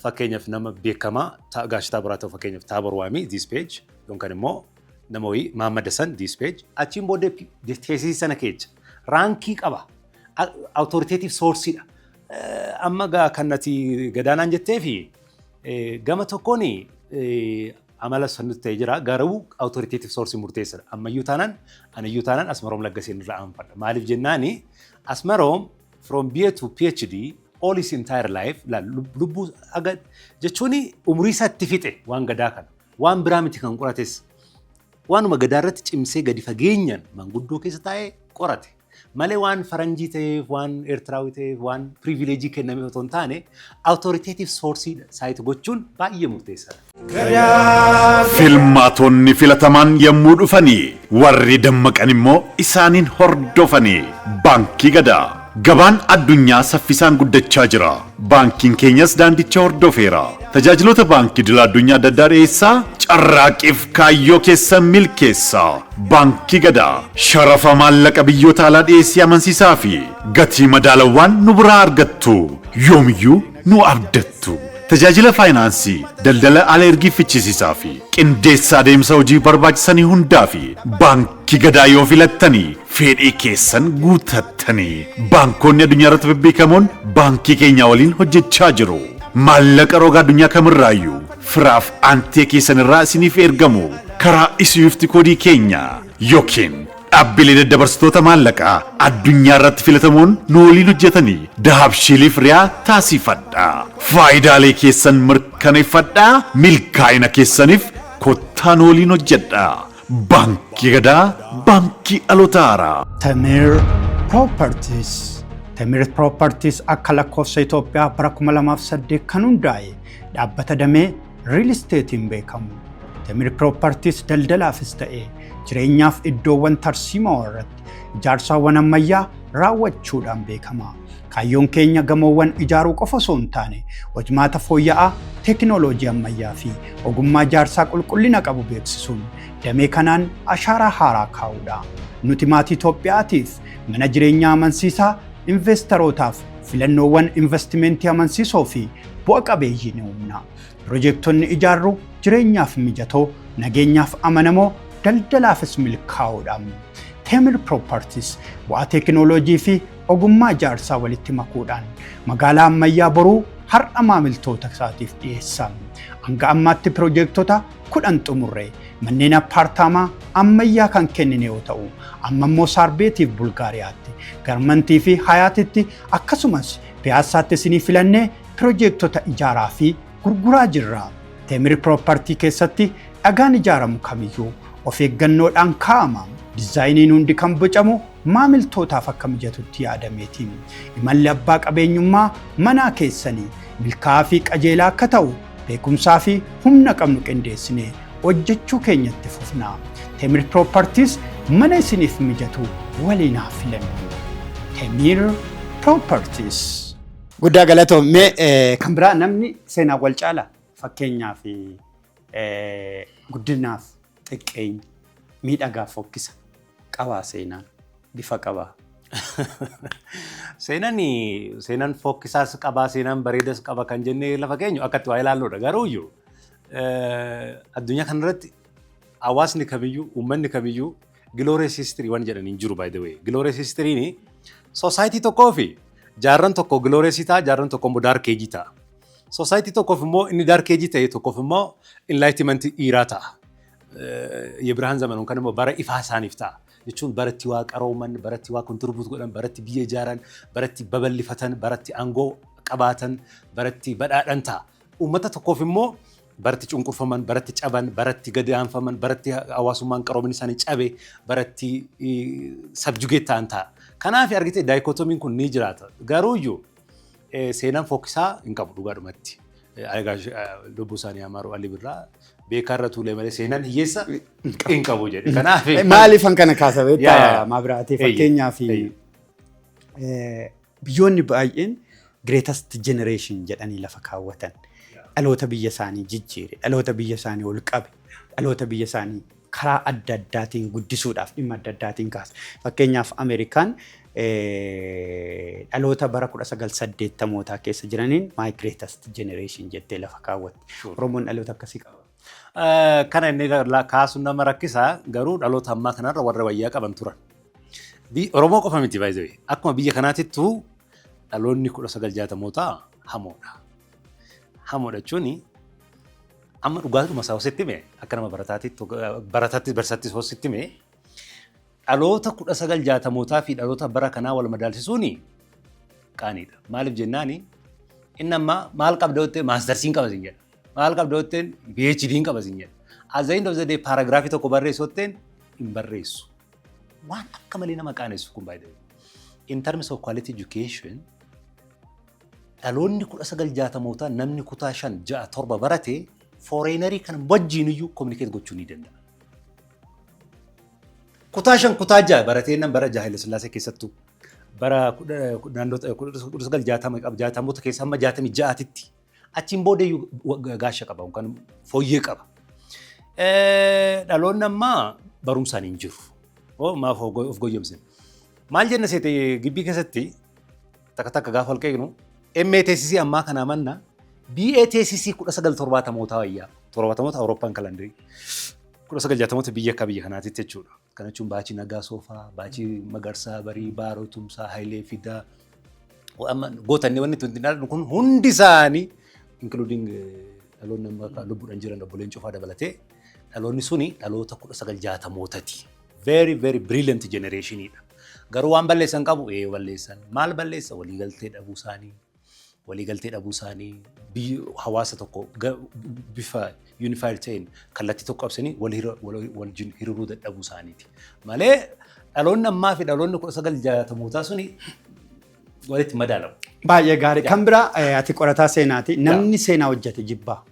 fakkeenyaaf nama beekamaa gaashitaa biraa ta'u fakkeenyaaf Taaboor Waamii this page yookaan immoo nama wayii Mahammad Hassan this page achiin booddee thesis sana keessa raankii qaba authoritative source dha. Amma kannati gadaanaan jettee fi gama tokkoon amala sannutti ta'ee jira garuu authoritative source murteessadha. Ammayyuu taanaan Asmaroom Laggaseen irraa aanfadha. Maaliif jennaani Asmaroom from BA to PhD all his entire life lubbuu aga jechuun umurii isaatti fixe waan gadaa kana waan biraa miti kan qorates waanuma gadaa irratti cimsee gadi fageenyaan manguddoo keessa taa'ee qorate malee waan faranjii ta'eef waan eertiraawii ta'eef waan privileejii kenname otoo hin taane authoritative source saayit gochuun baay'ee murteessaadha. Filmaatonni filatamaan yommuu dhufanii warri dammaqan immoo isaaniin hordofanii baankii gadaa. Gabaan addunyaa saffisaan guddachaa jira. Baankiin keenyas daandicha hordofeera. Tajaajiloota baankii idil addunyaa adda addaa dhiyeessaa carraaqiif kaayyoo keessan milkeessaa. Baankii gadaa sharafa maallaqa biyyoota alaa dhiyeessii amansiisaa fi gatii madaalawaan nu biraa argattu. Yoomiyyuu nu abdattu. Tajaajila faayinaansii, daldala ala ergii fichisiisaa fi qindeessaa deemsa hojii barbaachisanii hundaa fi baankii gadaa yoo filattanii fedhii keessan guutattanii. Baankonni addunyaa irratti bebbeekamoon baankii keenya waliin hojjechaa jiru. Maallaqa roga addunyaa kamirraayyuu firaaf aantee keessan irraa isiniif ergamu karaa iswiifti koodii keenya yookiin dhaabbilee daddabarsitoota maallaqaa addunyaa irratti filatamuun nu waliin hojjetanii dahabshiiliif riyaa taasifadha. Faayidaalee keessan mirkaneeffadhaa milkaa'ina keessaniif kottaa nu waliin hojjedha. Baankii gadaa baankii alotaaraa. Tamir Properties. Tamir Properties akka lakkoofsa Itoophiyaa bara 2008 kan hundaa'e dhaabbata damee real estate beekamu. Tamir Properties daldalaafis ta'ee jireenyaaf iddoowwan tarsiimoo irratti ijaarsaawwan ammayyaa raawwachuudhaan beekama. Kaayyoon keenya gamoowwan ijaaruu qofa osoo hin taane hojmaata fooyya'aa teekinooloojii ammayyaa fi ogummaa ijaarsaa qulqullina qabu beeksisuun damee kanaan ashaaraa haaraa kaa'uudha. Nuti maatii Itoophiyaatiif mana jireenyaa amansiisaa investorootaaf filannoowwan investimentii amansiisoo fi bu'a qabeeyyii ni uumna. Piroojektonni ijaarru jireenyaaf mijatoo, nageenyaaf amanamoo, daldalaafis milkaa'uudha. Tamir Properties bu'aa teekinooloojii fi ogummaa ijaarsaa walitti makuudhaan magaalaa ammayyaa boruu har'a maamiltoota isaatiif dhiyeessa. Hanga ammaatti piroojektota 10 xumurree manneen appaartaamaa ammayyaa kan kennine yoo ta'u, amma immoo Saarbeetiif Bulgaariyaatti, Garmantii fi Hayaatitti akkasumas Piyaassaatti isinii filannee piroojeektota ijaaraa fi gurguraa jirra. Teemir Propertii keessatti dhagaan ijaaramu kamiyyuu of eeggannoodhaan kaa'ama. Dizaayiniin hundi kan bocamu maamiltootaaf akka mijatutti yaadameeti. Imalli abbaa qabeenyummaa manaa keessanii milkaa'aa fi qajeelaa akka ta'u beekumsaa fi humna qabnu qindeessinee hojjechuu keenyatti fufna. Teemir Properties mana isiniif mijatu waliin haa filannu. Teemir Properties. Guddaa galatoomee kan biraa namni seenaa wal caala fakkeenyaa fi guddinaaf xiqqeenya miidhagaaf fokkisa qabaa seenaan bifa qabaa. Seenaan fokkisaas qabaa seenaan bareedas qaba kan jennee lafa keenyu akkatti waa ilaalluudha. Garuuyyuu addunyaa kanarratti hawaasni kamiyyuu uummanni kamiyyuu glorious history waan jedhaniin jiru by the way. Glorious history ni society tokkoo fi jaarran tokko glorious ta'a jaarran tokko immoo dark age ta'a. Society tokkoof immoo inni dark age ta'e tokkoof immoo enlightenment era ta'a. Yebraan zamanuun kan immoo bara ifaa isaaniif ta'a. Jechuun baratti waa qarooman, baratti waa kontribuut godhan, baratti biyya ijaaran, baratti babal'ifatan, baratti aangoo qabaatan, baratti badhaadhan ta'a. Uummata tokkoof immoo baratti cunqurfaman, baratti caban, baratti gadaanfaman, baratti hawaasummaan qaroomin isaanii cabe, baratti subjugate ta'an ta'a. Kanaaf argitee daayikootomiin kun ni jiraata. Garuuyyuu seenaan fokkisaa hin qabu dhugaadhumatti. Lubbuu isaanii Amaaruu Alii Birraa beekarra tuulee malee seenaan hiyyeessa hin qabu jedhe. Kanaaf maaliifan kana kaasabeetta Mabiraatee fakkeenyaa fi biyyoonni baay'een greatest generation jedhanii lafa kaawwatan. Dhaloota biyya isaanii jijjiire, dhaloota biyya isaanii ol qabe, dhaloota biyya isaanii karaa adda addaatiin guddisuudhaaf dhimma adda addaatiin kaasa. Fakkeenyaaf Ameerikaan dhaloota bara 1980 keessa jiraniin my greatest generation jettee lafa kaawwatti. Oromoon dhaloota akkasii qaba. Kana inni kaasuun nama rakkisaa garuu dhaloota ammaa kanarra warra wayyaa qaban turan. Oromoo qofa miti by the way. Akkuma biyya kanaatittuu dhaloonni 1960 hamoodha. Hamoodha jechuun amma dhugaatuma isaa hositti mee akka nama barataatti barsiisatti hositti mee dhaloota 1960 fi dhaloota bara kanaa wal madaalchisuun qaaniidha. Maaliif jennaani inni amma maal qabda jettee maastarsiin qaba sin jedha. Maal qabda jettee PhD'n qaba sin jedha. As the end of the day paragraafii tokko barreessu jetteen hin barreessu. Waan akka malee nama qaanessu kun by the way. In terms of quality education dhaloonni 1960 namni kutaa 5 6 7 barate foreignerii kan wajjin iyyuu communicate gochuu ni danda'a. Kutaa 5 kutaa 6 baratee nan bara Haile Sillaasee keessattuu bara 1960 keessa amma 66tti achiin booda gaasha qaba kan fooyyee qaba. Dhaloonni ammaa barumsaan hin jiru. Maaf of goyyomsin. Maal jenna seete gibbii keessatti takka gaafa ol qeeqnu MTCC ammaa kana manna BATCC 1970 wayyaa 70 Awurooppaan kalandarii 1960 biyya akka biyya kanaatitti jechuudha. Kana jechuun baachii Nagaa Soofaa, baachii Magarsaa Barii, Baaroo Tumsaa, Hayilee Fidaa gootanne wanni kun hundi isaanii including dhaloonni amma lubbuudhaan jiran obboleen cufaa dabalatee dhaloonni suni dhaloota 1960ti. Very very brilliant generationidha. Garuu waan balleessan qabu balleessan. Maal balleessa waliigaltee dhabuu isaanii hawaasa tokko bifa unified ta'een kallattii tokko qabsanii wajjin hiriiruu dadhabuu isaaniiti. Malee dhaloonni ammaa fi dhaloonni 1960 suni walitti madaalamu. Baay'ee gaarii. Kan biraa ati qorataa seenaati. Namni seenaa hojjete jibbaa.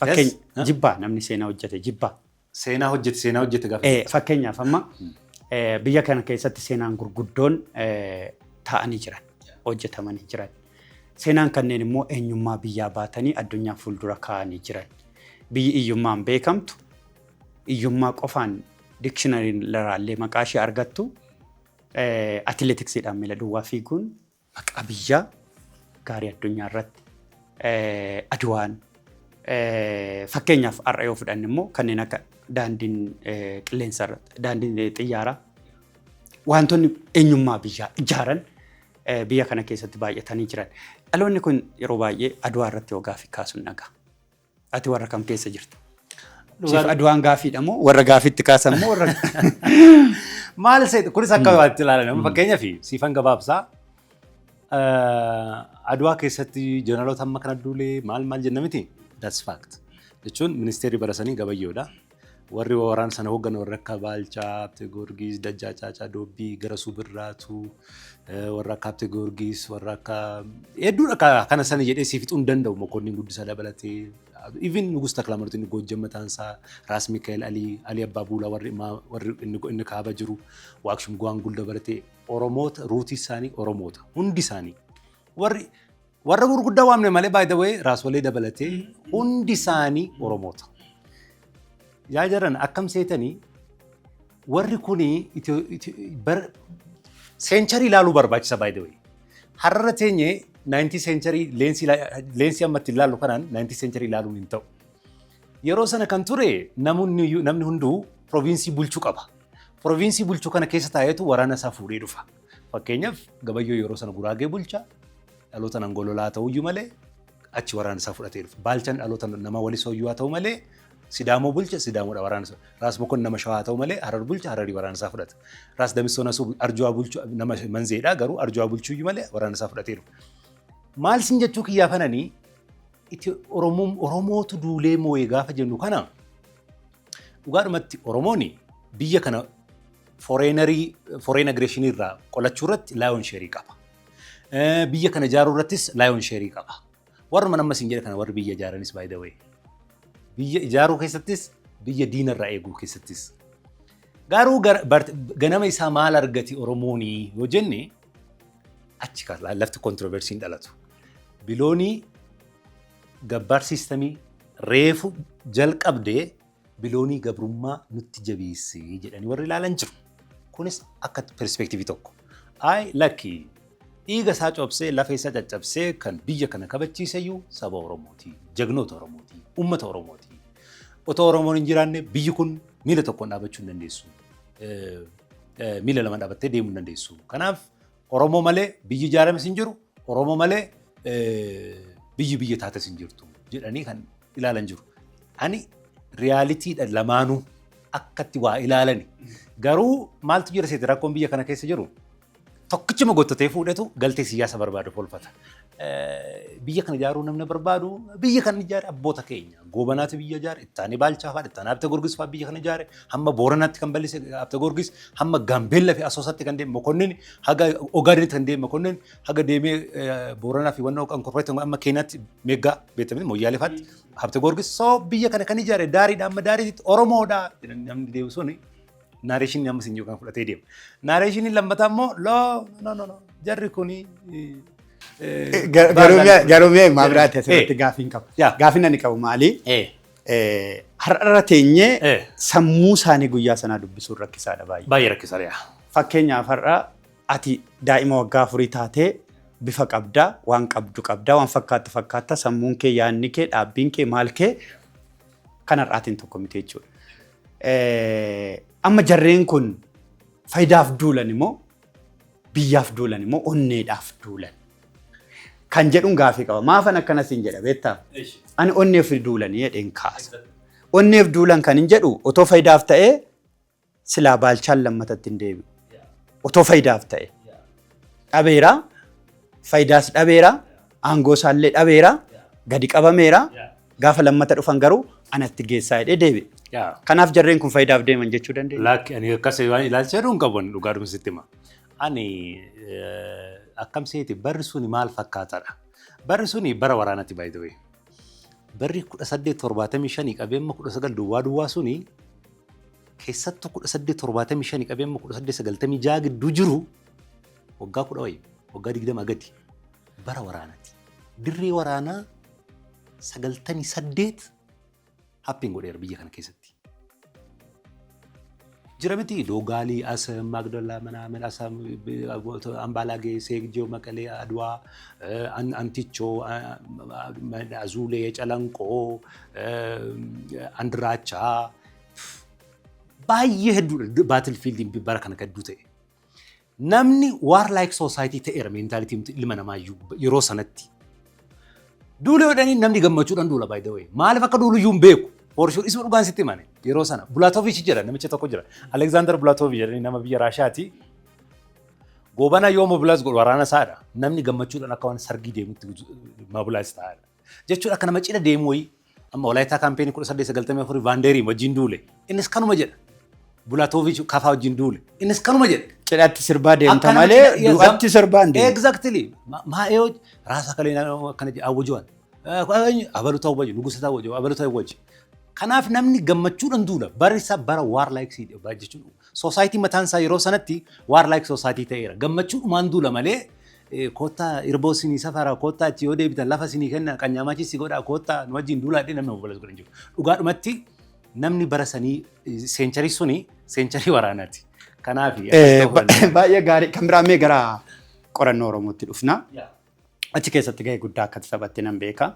Fakkeenya jibbaa namni seenaa hojjete jibbaa. Seenaa hojjete gaafa. Fakkeenyaaf amma biyya kana keessatti seenaan gurguddoon taa'anii jiran, hojjetamanii jiran. Seenaan kanneen immoo eenyummaa biyyaa baatanii addunyaa fuuldura kaa'anii jiran. Biyyi iyyummaan beekamtu, iyyummaa qofaan dictionary laraallee maqaa ishee argattu, athletiksiidhaan miila duwwaa fiiguun maqaa biyyaa gaarii addunyaa irratti Adwaan fakkeenyaaf har'a yoo fudhanne immoo kanneen akka daandiin qilleensa irratti, daandiin xiyyaaraa wantoonni eenyummaa biyyaa ijaaran biyya kana keessatti baay'atanii jiran. Dhaloonni kun yeroo baay'ee Adwaa irratti yoo gaafii kaasuun nagaa. Ati warra kam keessa jirta? Siif Adwaan gaafiidha moo warra gaafiitti kaasan moo warra maal seetu kunis akka waatti ilaalan fakkeenyaaf siifan gabaabsaa Adwaa keessatti jeneraaloota amma kana duulee maal jenna miti? That's fact. Jechuun ministeerri barasanii gabayyoodha. Warri waraana sana hooggan warra akka Baalchaa, Abte Goorgis, Dajjaa Caacaa Doobbii, Garasuu Birraatu, warra akka Abte Goorgis, warra akka hedduudha kana sana jedhee siif fixuu hin danda'u mokonnin guddisaa dabalatee. Even Nugus Taklamaruutiin inni Goojjamma taansaa, Raas Mikaa'el Ali Abbaa Buulaa warri inni kaaba jiru, Waaqshum Gwaangul dabalatee Oromoota ruutii isaanii Oromoota hundi isaanii warra gurguddaa waamne malee by the way Raas Walee dabalatee hundi isaanii Oromoota. Yaa jaran akkam seetanii warri kuni seencharii ilaaluu barbaachisa by the way. Har'a teenyee 90th century leensi ammatti ilaallu kanaan 90th century ilaaluun hin ta'u. Yeroo sana kan ture namni hunduu provinsii bulchuu qaba. Provinsii bulchuu kana keessa taa'eetu waraana isaa fuudhee dhufa. Fakkeenyaaf Gabayyoo yeroo sana Guraagee bulcha dhaloota Angololaa ta'uyyuu malee achi waraana isaa fudhatee dhufa. Baalchaan dhaloota nama Walisooyyuu haa ta'u malee Sidaamoo bulcha Sidaamoodha waraana isaa. Raas Mokon nama Shawaa ta'u malee Harar bulcha Hararii waraana isaa fudhata. Raas Damisoo Nasuu Arjuwaa bulchu nama Manzeedha garuu Arjuwaa bulchuuyyuu malee waraana isaa fudhatee dhufa. Maal sin jechuu kiyyaa kananii Oromootu duulee moo'ee gaafa jennu kana dhugaadhumatti Oromooni biyya kana foreign aggression irraa qolachuu irratti lion share qaba. Biyya kana ijaaruu irrattis lion share qaba. Warra manamma sin jedhe kana warri biyya ijaaranis by the way. Biyya ijaaruu keessattis biyya diina irraa eeguu keessattis. Garuu ganama isaa maal argati Oromooni yoo jenne achi lafti controversiin dhalatu. Biloonii gabbaar siistamii reefu jalqabdee biloonii gabrummaa nutti jabeessee jedhanii warri ilaalan jiru. Kunis akka perspektiivii tokko. Lakki dhiiga isaa cobsee lafa isaa caccabsee kan biyya kana kabachiisayyuu saba Oromooti, jagnoota Oromooti, uummata Oromooti. Otoo Oromoon hin jiraanne biyyi kun miila tokkoon dhaabachuu hin dandeessu. Miila lama dhaabattee deemuu hin dandeessu. Kanaaf Oromoo malee biyyi ijaarames hin jiru, Oromoo malee biyya taates hin jirtu jedhanii kan ilaalan jiru. Ani riyaaliitiidha lamaanuu akkatti waa ilaalani. Garuu maaltu jira seeti rakkoon biyya kana keessa jiru? Tokkichuma gottotee fuudhetu galtee siyaasa barbaaduuf oolfata. Biyya kana ijaaruu namni barbaadu biyya kana ijaare abboota keenya. Goobanaati biyya ijaare, ittaanii Baalchaa fa'aa, ittaanii Abte Goorgis fa'aa biyya kana ijaare, hamma Booranaatti kan bal'ise Abte Goorgis, hamma Gaambeellaa fi Asoosaatti kan deeme Mokonnin, haga Ogaadenitti kan deeme Mokonnin, haga deemee Booranaa fi wannoo kan korporeetii amma Keenyaatti meeggaa beekamti Moyyaalee fa'aatti Abte Goorgis soo biyya kana kan ijaare daariidha amma daariitti Oromoodha jedhanii namni deemu suni naareeshinii amma sin yookaan fudhatee deema. Naareeshinii lammataa immoo no jarri kuni Garuu Mabiraatee asirratti gaafiin qabu. Gaafiin ani qabu maali? Har'a teenyee sammuu isaanii guyyaa sanaa dubbisuun rakkisaadha baay'ee. Baay'ee rakkisaadha. Fakkeenyaaf har'a ati daa'ima waggaa 4 taatee bifa qabdaa, waan qabdu qabdaa, waan fakkaata sammuun kee, yaadni kee, dhaabbiin kee, maal kee kan har'aatiin tokko miti jechuudha. Amma jarreen kun faayidaaf duulan immoo biyyaaf duulan immoo onneedhaaf duulan. Kan jedhuun gaafii qaba. Maafan akkanas hin jedha beektaa? Ani onneef duulanii jedheen kaasa. Onneef duulan kan hin jedhu otoo faayidaaf ta'ee silaa Baalchaan lammatatti hin deebi'u. Otoo faayidaaf ta'e. Dhabeera, faayidaas dhabeera, aangoo isaallee dhabeera, gadi qabameera, gaafa lammata dhufan garuu anatti geessaa jedhee deebi'e. Kanaaf jarreen kun faayidaaf deeman jechuu dandeenya. Lakki ani akkas ilaalcha jedhuun qaban dhugaadhuma sitti hima. Ani akkam seeti barri suni maal fakkaataadha? Barri suni bara waraanaatti by the way. Barri 1875 qabeemma 19 duwwaa suni keessattuu 1875 qabeemma 1896 gidduu jiru waggaa 10 wayii waggaa 20 gadi bara waraanaatti. Dirree waraanaa 98 happiin godheera biyya kana keessatti. Jiramiti Dogaalii, Asam, Magdala, Manaamen, Asam, Ambaalaagee, Seegijoo, Maqalee, Adwaa, Antichoo, Azuulee, Calanqoo, Andiraachaa baay'ee hedduudha baatilifiildiin bara kana hedduu ta'e. Namni warlike society ta'eera meentaalitiin ilma namaa yeroo sanatti. Duulee hodhanii namni gammachuudhaan duula by the way. Maaliif akka duulu iyyuu hin beeku. Horsuu isuma dhugaan sitti himane yeroo sana. Bulaatovichi jira namicha tokko jira. Alexander Bulaatovichi jedhanii nama biyya Raashiyaati. Goobana yoo mobilize godhu waraana isaadha. Namni gammachuudhaan akka waan sargii deemutti mobilize ta'aadha. Jechuudha akka nama cidha deemu wayii amma Walaayittaa kaampeenii 1894 Vaandeerii wajjin duule. Innis kanuma jedha. Bulaatooviich kafaa wajjin duule. Innis kanuma jedha. Cidhatti sirbaa deemta malee du'atti sirbaa hin deemu. Exactly. Maa'ee raasa kalee akkana awwajuwaan. Abalu ta'uu wajji, nugusa ta'uu wajji, abalu ta'uu wajji. Kanaaf namni gammachuudhaan duula. Barri isaa bara warlike jechuudha. Society mataan isaa yeroo sanatti warlike society ta'eera. Gammachuudhumaan duula malee koottaa irboo sinii safara koottaa achi yoo deebitan lafa sinii kenna qanyaamaachis si godha koottaa nu wajjin duulaadhee namni mobilize godhan jiru. Dhugaadhumatti namni bara sanii seencharii suni seencharii waraanaati. Kanaaf baay'ee gaarii kan biraa mee gara qorannoo Oromootti dhufna. Achi keessatti gahee guddaa akka taphatte nan beeka.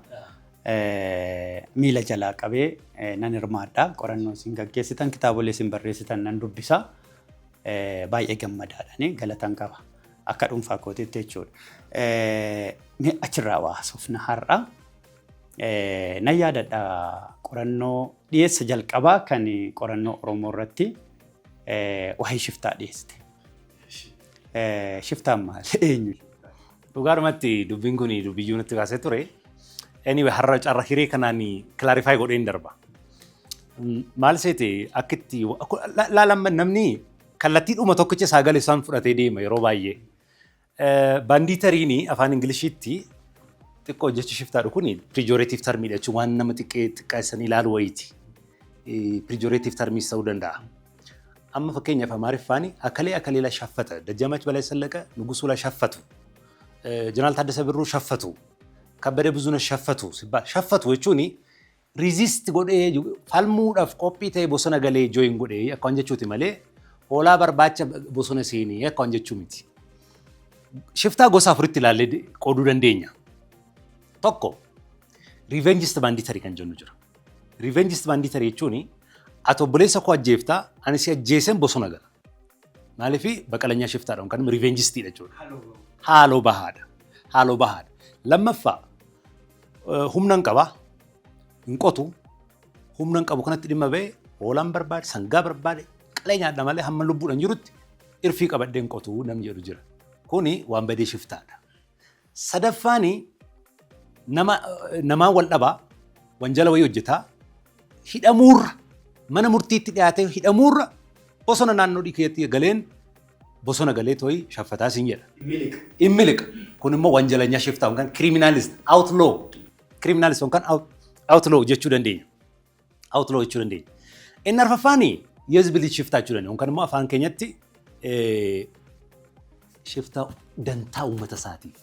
Miila jalaa qabee nan hirmaadha. Qorannoo isin gaggeessitan kitaabolee isin barreessitan nan dubbisa. Baay'ee gammadaadhaan galatan qaba. Akka dhuunfaa kootiitti jechuudha. Mee achirraa haasofna har'a. Nan yaadadha qorannoo dhiyeessa jalqabaa kan qorannoo Oromoo irratti waa'ee shiftaa dhiyeessite. Shiftaan maal eenyu? Dhugaadhumatti dubbiin kun dubbiyyuu nutti kaasee ture. Anyway har'a carra hiree kanaan clarify godheen darba. Maal seete akkitti laalamma namni kallattiidhuma tokkicha sagalee isaan fudhatee deema yeroo baay'ee. Baanditariin afaan Ingiliziitti xiqqoo jechi shiftaadhu kun pejorative termidha jechuun waan nama xiqqeessan ilaalu wayiiti. Pejorative termis ta'uu danda'a. Amma fakkeenyaaf Amaariffaan akalee la shaffata. Dajjamaach Balaa Sallaqa Nugusuu la shaffatu. Jeneraal Taaddasee Birruu shaffatu. Kabbadee Buzuuna shaffatu. Shaffatu jechuun resist godhee falmuudhaaf qophii ta'e bosona galee join godhee akka waan jechuuti malee hoolaa barbaacha bosona seenii akka waan jechuu miti. Shiftaa gosa afuritti ilaallee qooduu dandeenya. Tokko revengist banditary kan jennu jira. Revengist banditary jechuun ati obboleessa koo ajjeeftaa ani si ajjeeseen bosona gala. Maaliif baqalanyaa shiftaadhaan kan revengistiidha jechuudha. Haaloo bahaadha. Haaloo bahaadha. Lammaffaa humnan qaba hin qotu humnan qabu kanatti dhimma ba'e hoolaan barbaade sangaa barbaade qalee nyaadha malee hamma lubbuudhaan jirutti irfii qabadhee hin qotu nam jedhu jira. Kuni waan badee shiftaadha. Sadaffaani namaan wal dhabaa wanjala wayii hojjetaa hidhamuurra mana murtiitti dhiyaatee hidhamuurra bosona naannoo dhikeetti galeen bosona galee tooyi shaffataa siin jedha. Immiliqa. Kun immoo wanjalanyaa shiftaa yookaan criminalist outlaw. Criminalist yookaan outlaw jechuu dandeenya. Outlaw jechuu dandeenya. Inni arfaffaani yeezbilii shiftaa jechuu dandeenya. Yookaan immoo afaan keenyatti shiftaa dantaa uummata isaatiif,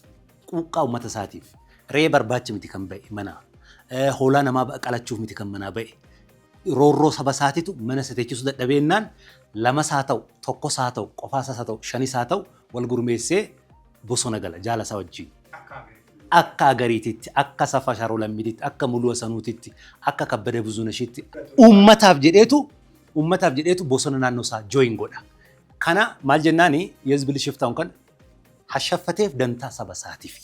quuqqaa uummata isaatiif, re'ee barbaacha miti kan ba'e mana, hoolaa namaa qalachuuf miti kan manaa ba'e, roorroo saba isaatiitu mana sateechisuu dadhabeennaan lamas haa ta'u, tokkos haa ta'u, qofaas haa ta'u, shanis haa ta'u wal gurmeessee bosona gala jaalasaa wajjin. Akka agariititti, akka Safaa Sharoo Lammiititti, akka Muluu Sanuutitti, akka Kabbadee Buzuunashiitti uummataaf jedheetu bosona naannoo isaa join godha. Kana maal jennaani yeezbilii shiftaa kan hashaffateef dantaa saba isaatiif.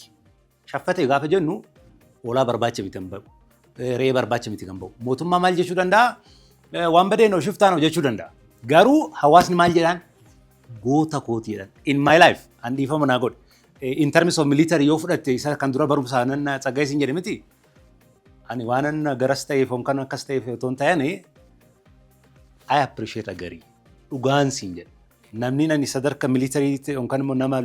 Shaffatee gaafa jennu hoolaa barbaacha miti kan ba'u, re'ee barbaacha miti kan ba'u. Mootummaa maal jechuu danda'a? Waan badeen shiftaan jechuu danda'a. Garuu hawaasni maal jedhaan? Goota kooti jedhan. In my life an dhiifama naa godhe. In terms of military yoo fudhatte isa kan dura barumsaa nan Tsaggaayee siin jedhe miti. Ani waanan garas ta'eef kan akkas ta'eef otoo hin taane I appreciate agarii. Dhugaan siin jedhe. Namni nani sadarka military yookaan immoo nama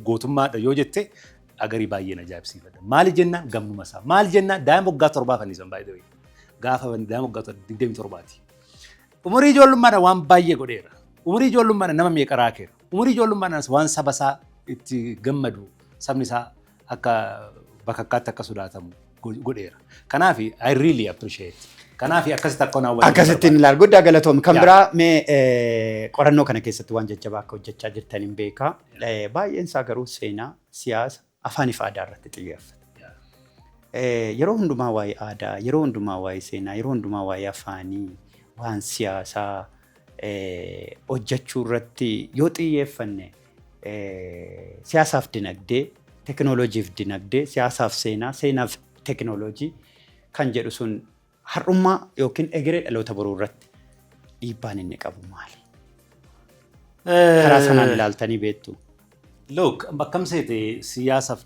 gootummaadha yoo jette agarii baay'ee na ajaa'ibsiifadha. Maali jennaan gammuma isaa. Maal jennaan daa'ima waggaa 7 fannisan by the way. Gaafa daa'ima waggaa 27ti. Umurii ijoollummaadhaan waan baay'ee godheera. Umurii ijoollummaadhaan nama meeqa raakeera. Umurii ijoollummaadhaan waan saba isaa itti gammadu sabni isaa akka bakakkaatti akka sodaatamu godheera. Kanaaf I really appreciate. Kanaaf akkasitti akka naawwatu. Akkasittiin ilaal guddaa galatoom. Kan biraa mee qorannoo kana keessatti waan jajjabaa akka hojjechaa jirtan hin beeka. Baay'een isaa garuu seenaa, siyaasa, afaan fi aadaa irratti xiyyeeffata. Yeroo hundumaa waa'ee aadaa, yeroo hundumaa waa'ee seenaa, yeroo hundumaa waa'ee afaanii, waan siyaasaa hojjechuu irratti yoo xiyyeeffanne siyaasaaf dinagdee, teknooloojiif dinagdee, siyaasaaf seenaa, seenaaf teknooloojii kan jedhu sun har'ummaa yookiin egeree dhaloota boruu irratti dhiibbaan inni qabu maali? Karaa sanaan ilaaltanii beektu. Look, bakkam seete siyaasaaf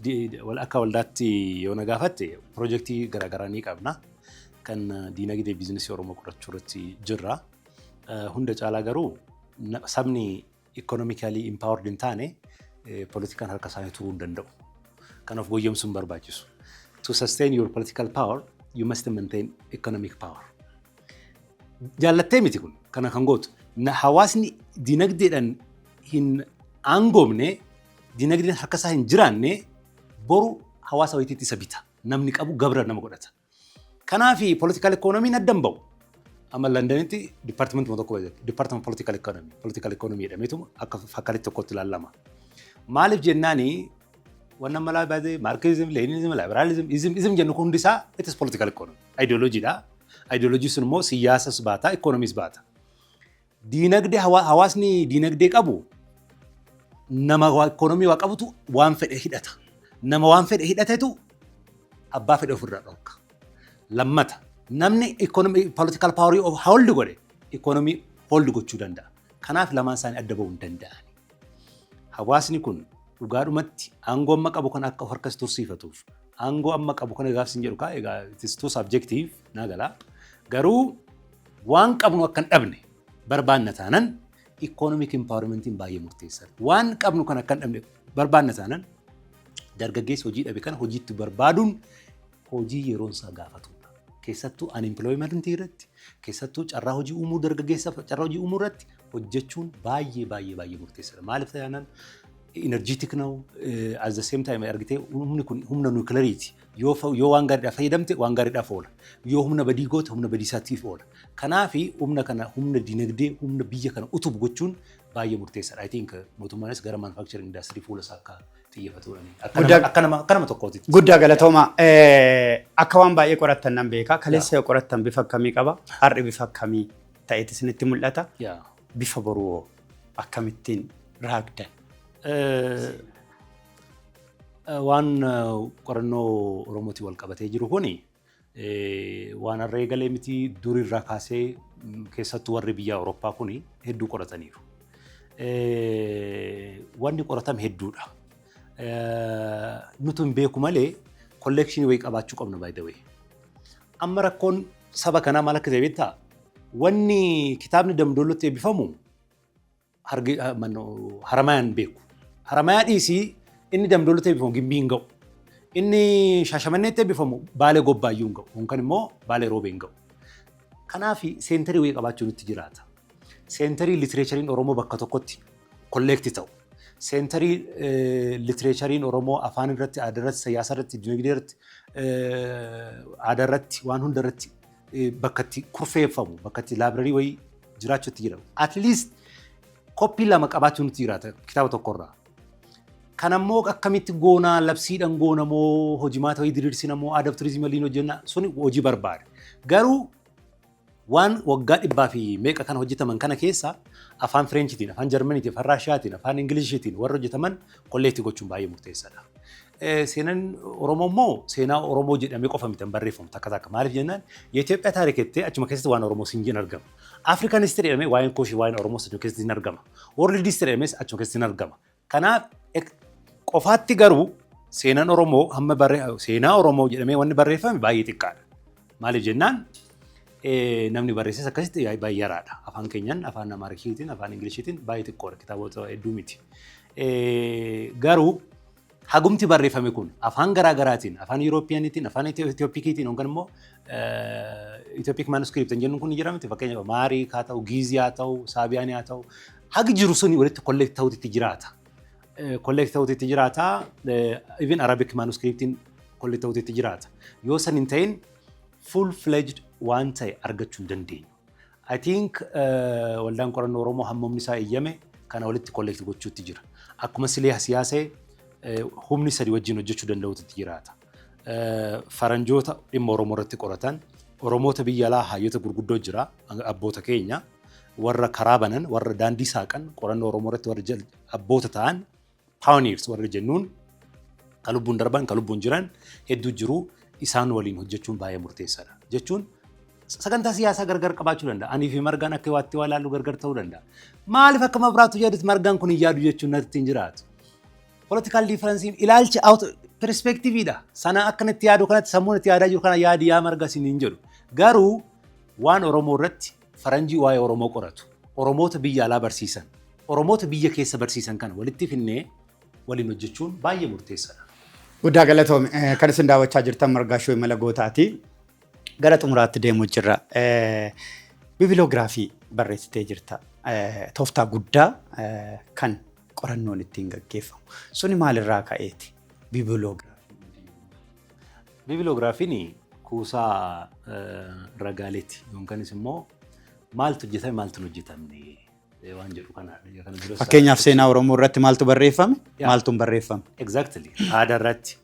akka waldaatti yoo na gaafatte piroojeektii garaagaraa ni qabna. Kan diinagdee biizinasii Oromoo qorachuu irratti jirra. Hunda caalaa garuu sabni economically empowered hin taane politikaan harka isaanii turuu hin danda'u. Kanaaf gooyyamsuun barbaachisu. To sustain your political power, you must maintain economic power. Jaallattee miti kun kana kan gootu. Hawaasni diinagdeedhaan hin aangoomne diinagdeen harka isaa hin jiraanne boru hawaasa wayitiitti isa bita. Namni qabu gabra nama godhata. Kanaaf political economy addan bahu. Amma Londonitti department tokko department political economy jedhameetu akka fakkaatti tokkotti ilaalama. Maaliif jennaani waan amma laa baadee marxism, leninism, liberalism, ism jennu kun hundi isaa it is political economy. Ideology dha. Ideology sun immoo siyaasas baata, economies baata. Diinagdee hawaasni diinagdee qabu nama economy waa qabutu waan fedhe hidhata. Nama waan fedhe hidhatetu abbaa fedhe ofirraa dhorka. Lammata namni economy political power of hold godhe economy hold gochuu danda'a. Kanaaf lamaan isaanii adda bahuu hin danda'ani. Hawaasni kun dhugaadhumatti aangoo amma qabu kan akka harkas tursiifatuuf aangoo amma qabu kan gaafsin jedhu kaa egaa it is too subjective naa gala. Garuu waan qabnu akka hin dhabne barbaanna taanan economic empowermentiin baay'ee murteessaadha. Waan qabnu kan akka hin dhabne barbaanna taanan dargaggeessi hojii dhabe kana hojiitti barbaaduun hojii yeroon isaa gaafatudha. Keessattuu unemployment irratti keessattuu carraa hojii uumuu dargaggeessaaf carraa hojii uumuu irratti hojjechuun baay'ee murteessaadha. Maaliif ta'anaan energetic now at the same time argitee humni kun humna nucleariiti. Yoo waan gaariidhaaf fayyadamte waan gaariidhaaf oola. Yoo humna badii goote humna badii isaatiif oola. Kanaaf humna kana humna dinagdee humna biyya kana utubu gochuun baay'ee murteessaadha. I think mootummaanis gara manufacturing industry fuula isaa akka xiyyeeffatuudhaani. Akka nama tokkooti. Guddaa galatooma. Akka waan baay'ee qorattan nan beeka. Kaleessa yoo qorattan bifa akkamii qaba? Har'i bifa akkamii ta'eeti isinitti mul'ata? Bifa boruu akkamittiin raagdan? Waan qorannoo Oromootii wal qabatee jiru kuni waan harree galee miti durirraa kaasee keessattuu warri biyya Awurooppaa kuni hedduu qorataniiru. Wanni qoratame hedduudha. Nuti hin beeku malee collection wayii qabaachuu qabna by the way. Amma rakkoon saba kanaa maal akka ta'e beektaa? Wanni kitaabni Damdoollotti eebbifamu Haramayaan beeku. Haramayaa dhiisii inni Damdoollotti eebbifamu Gimbii hin ga'u. Inni Shaashamanneetti eebbifamu Baalee Gobbaayyuu hin ga'u. Yookaan immoo Baalee Roobee hin ga'u. Kanaaf seenterii wayii qabaachuu nutti jiraata. Seenterii litireechariin Oromoo bakka tokkotti kolleekti ta'u. Seenterii litireechariin Oromoo afaan irratti, aadaa irratti, siyaasa irratti, dinagdee irratti, aadaa irratti, waan hunda irratti bakka itti kurfeeffamu, bakka itti laabireerii wayii jiraachuutti jedhamu. At least koppii lama qabaachuu nutti jiraata kitaaba tokkorraa. Kanammoo akkamitti goonaa labsiidhaan goonamoo hojimaata wayii diriirsinamoo aadaa fi turizimii waliin hojjenna suni hojii barbaade. Garuu waan waggaa 100 fi meeqa kan hojjetaman kana keessa afaan Fireenchiitiin, afaan Jarmaniitiin, afaan Raashiyaatiin, afaan Ingiliishiitiin warra hojjetaman kolleekti gochuun baay'ee murteessaadha. Seenaan Oromoo immoo seenaa Oromoo jedhamee qofa miti barreeffamu takka. Maaliif jennaan Itoophiyaa taarikettee achuma keessatti waan Oromoo siin argama. Afrikaan history jedhamee waa'een kooshii waa'een Oromoo achuma keessatti argama. World history jedhamees achuma keessatti argama. Kanaaf qofaatti garuu seenaan Oromoo hamma seenaa Oromoo jedhamee wanni barreeffame baay'ee xiqqaadha. Maaliif jennaan namni barreesses akkasitti baay'ee yaraadha. Afaan keenyaan, afaan Amaarikiitiin, afaan Ingiliishiitiin baay'ee xiqqoodha. Kitaabota hedduu miti. Garuu hagumti barreeffame kun afaan garaagaraatiin, afaan Yuurooppiyaniitiin, afaan Ethiopikiitiin yookaan immoo Ethiopic manuscript jennuun kun jedhamti fakkeenyaaf Maarii haa ta'u, Giizii haa ta'u, Saabiyaanii haa ta'u, hagi jiru suni walitti kolleekti ta'uutti jiraata. Kolleekti ta'uutti jiraata. Even Arabic manuscriptiin kolleekti ta'uutti jiraata. Yoo san hin ta'in full-fledged waan ta'e argachuu hin dandeenyu. I think waldaan qorannoo Oromoo hammamni isaa eeyyame kana walitti kolleekti gochuutti jira. Akkuma silee siyaasee humni sadii wajjin hojjechuu danda'uutti jiraata. Faranjoota dhimma Oromoo irratti qoratan, Oromoota biyya alaa hayyoota gurguddoo jira, abboota keenya, warra karaa banan, warra daandii saaqan, qorannoo Oromoo irratti warra abboota ta'an, pioneers warra jennuun, kan lubbuun darban, kan lubbuun jiran hedduu jiru isaan waliin hojjechuun baay'ee murteessaadha. Jechuun sagantaa siyaasaa gargar qabaachuu danda'a. Anii fi margaan akka waatti waa laallu gargar ta'uu danda'a. Maaliif akka Mabiraatu yaadutti margaan kun hin yaadu jechuun natti hin jiraatu. political difference ilaalcha out perspectiveidha. Sana akkanatti yaadu kanatti sammuun itti yaadaa jiru kana yaadi yaa marga siniin jedhu. Garuu waan Oromoo irratti faranjii waa'ee Oromoo qoratu. Oromoota biyya alaa barsiisan. Oromoota biyya keessa barsiisan kana walitti finnee waliin hojjechuun baay'ee murteessaadha. Guddaa galatoome kan isin daawwachaa jirtan margaashoo imala gootaati. Gara xumuraatti deemuu jirra. Bibiloograafii barreessitee jirta. Tooftaa guddaa kan qorannoon ittiin gaggeeffamu. Suni maalirraa ka'eeti? Bibiloograafiin kuusaa ragaaleeti. Yookaan immoo maaltu hojjetame maaltu hin hojjetamne waan jedhu kanaadha. Fakkeenyaaf seenaa Oromoo irratti maaltu barreeffame? Maaltu hin barreeffame? Exactly. Aadaa irratti,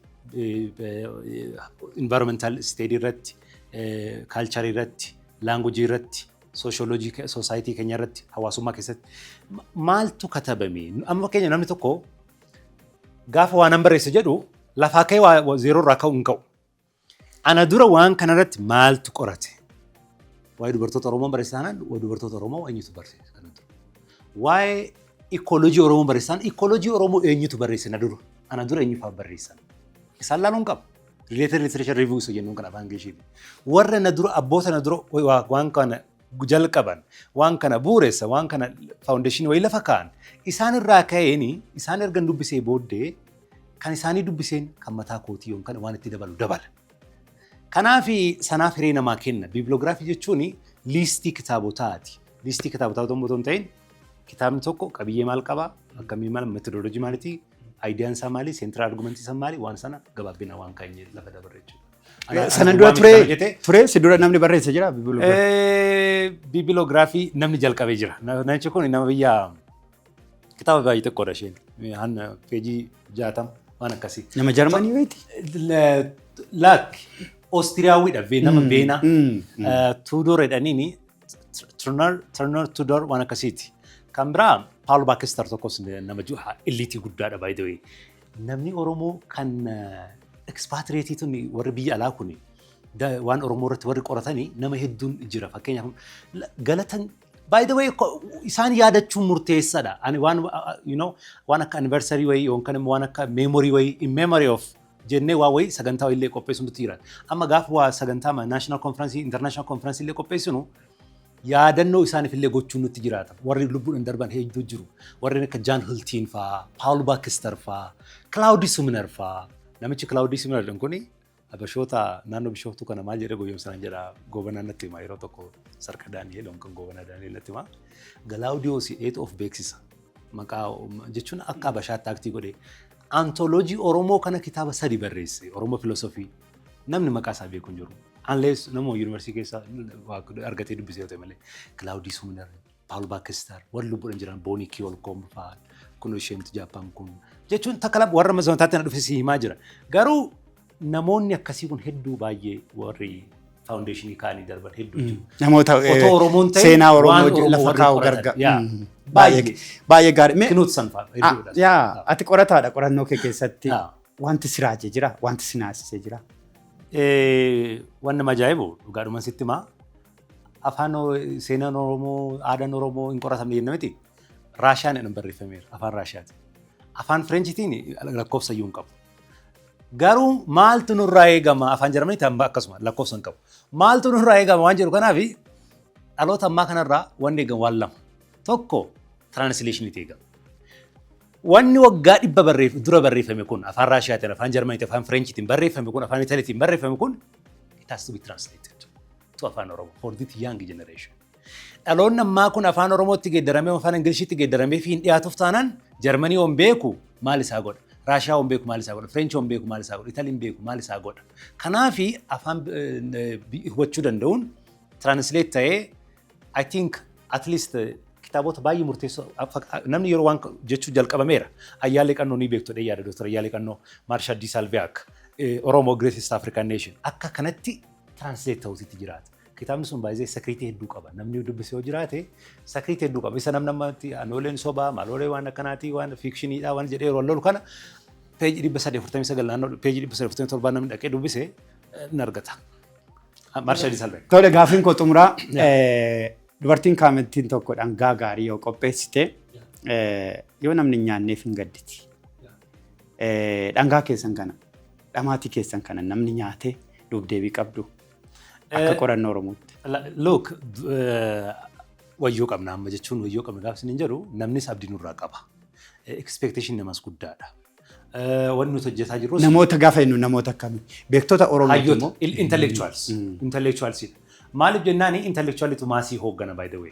environmental study irratti, culture irratti, language irratti, sociology society keenya irratti, hawaasummaa keessatti maaltu katabame? Amma fakkeenya namni tokko gaafa waan an barreesse jedhu lafaa ka'ee zeeroo irraa ka'u hin ka'u. Ana dura waan kana irratti maaltu qorate? Waa'ee dubartoota Oromoo barreessan waa'ee dubartoota Oromoo eenyutu barreesse kana dura? Waa'ee ecology Oromoo barreessan ecology Oromoo eenyutu barreesse na dura? Ana dura eenyu fa'aa barreessan? Isaan laaluun qaba. Related literature reviews jennuun kan afaan Ingiliziiti. Warra na dura abboota na dura waan kana jalqaban, waan kana bu'uureessa, waan kana foundation wayii lafa kaa'an isaan irraa ka'eeni isaan erga dubbisee booddee kan isaanii dubbiseen kan mataa kootii yookaan waan itti dabalu dabala. Kanaafi sanaaf hiree namaa kenna. Bibiloograafii jechuun liistii kitaabotaati. Liistii kitaabotaa otoo hin ta'in kitaabni tokko qabiyyee maal qabaa? Akkamii maal metodoloojii maalitii? Aayidiyaan isaa maali? Seentiraal argumentii isaa maali? Waan sana gabaabina waan kaa'ee lafa dabarre jechuudha. Sana dura ture si dura namni barreesse jira bibiloograafii namni jalqabee jira. Namichi kun nama biyya kitaaba baay'ee xiqqoodha isheen. Hanna peejii 60 waan akkasii. Nama Jarmanii wayiiti? Laak Oostiriyaawidha nama Beenaa. Tudor jedhaniini Turner Tudor waan akkasiiti. Kan biraa Paul Bakistar tokkos nama illiitii guddaadha by the way. Namni Oromoo kan expatriate tun warri biyya alaa kun waan Oromoo irratti warri qoratanii nama hedduun jira. Fakkeenyaaf galatan by the way isaan yaadachuun murteessaadha. Ani waan akka anniversary wayii yookaan waan akka memory wayii in memory of jennee waa wayii sagantaa wayii illee qopheessuun nutti jira. Amma gaafa waa sagantaa national conference international conference illee qopheessinu yaadannoo isaaniif illee gochuun nutti jiraata. Warri lubbuudhaan darban hedduu jiru. Warri akka John Hultiin fa'aa, Paul Bakistar fa'aa, Claudie Sumner fa'aa. Namichi Claudie Sumner kuni abashoota naannoo Bishooftuu kana maal jedhee goyoomsaan jedha goobanaa natti hima yeroo tokko sarka Daani'eel yookaan goobanaa Daani'eel natti hima. Galaawdiyoos dheetu of beeksisa. Maqaa jechuun akka abashaatti aktii godhee. Antooloojii Oromoo kana kitaaba 3 barreesse. Oromoo filosofii. Namni maqaa isaa beeku hin jiru. Unless nama Yuunivarsiitii keessa argatee dubbisee yoo ta'e malee. Claudie Sumner, Paul Bakistar, warri lubbuudhaan jiran Boonii Kiyoolkoom fa'aa. Kun isheemtu Jaappaan kun. Jechuun takka warra mazamataatti na dhufee si himaa jira. Garuu namoonni akkasii kun hedduu baay'ee warri foundationii kaanii darban hedduu jiru. Namoota seenaa Oromoo lafa kaa'u gargaara. Baay'ee gaarii. Kinuut sanfaa hedduudha. Ati qorataadha qorannoo kee keessatti wanti si raajee jira wanti si naasisee jira. Waan nama ajaa'ibu dhugaadhuma sitti himaa afaan seenaan Oromoo aadaan Oromoo hin qoratamne jenna miti. Raashiyaan jedhan barreeffameera afaan Raashiyaati. Afaan Fireenchitiin lakkoofsa iyyuu hin qabu. Garuu maaltu nurraa eegama afaan Jarmaniitti akkasuma lakkoofsa hin qabu. Maaltu nurraa eegama waan jedhu kanaaf dhaloota ammaa kanarraa wanni eegamu waan lama. Tokko translationii eegama. Wanni waggaa 100 dura barreeffame kun afaan Raashiyaatiin afaan Jarmaniitiin afaan Fireenchiitiin barreeffame kun afaan Itaaliitiin barreeffame kun it has to be translated to afaan Oromoo for this young generation. Dhaloonni ammaa kun afaan Oromootti geeddaramee afaan Ingiliziitti geeddaramee fi hin dhiyaatuuf taanaan Jarmanii on beeku maal isaa godha? Raashiyaa on beeku maal isaa godha? Fireenchi on beeku maal isaa godha? Itaaliin beeku maal isaa godha? Kanaafi afaan hubachuu danda'uun translate ta'ee I think at least kitaabota baay'ee murteessoo namni yeroo waan jechuu jalqabameera. Ayyaalee Qannoo ni beektu dha yaada Dr. Ayyaalee Qannoo Marshal D. Salviak Oromoo Greatest African Nation akka kanatti translate ta'uutti jiraata. Kitaabni sun baay'ee sakriitii hedduu qaba. Namni dubbisee yoo jiraate sakriitii hedduu qaba. Isa namatti anooleen sobaa maaloolee waan akkanaati waan fiikshiniidha waan jedhee yeroo lolu kana peejii 349 naannoo peejii 347 namni dhaqee dubbisee ni argata. Marshal D. Salviak. Tole gaafiin koo xumuraa dubartiin kaamettiin tokko dhangaa gaarii yoo qopheessite yoo namni nyaanneef hin gadditi. dhangaa keessan kana dhamaatii keessan kana namni nyaatee deebii qabdu akka qorannoo Oromootti. Look, wayyoo qabna amma jechuun wayyoo qabna gaafa isin jedhu namnis abdii nurraa qaba. Expectation namas guddaadha. Wanni nuti hojjetaa jirru namoota gaafa jennu namoota akkamii beektota Oromoo immoo intellectuals maaliif jennaani intellectualitu maasii hooggana by the way.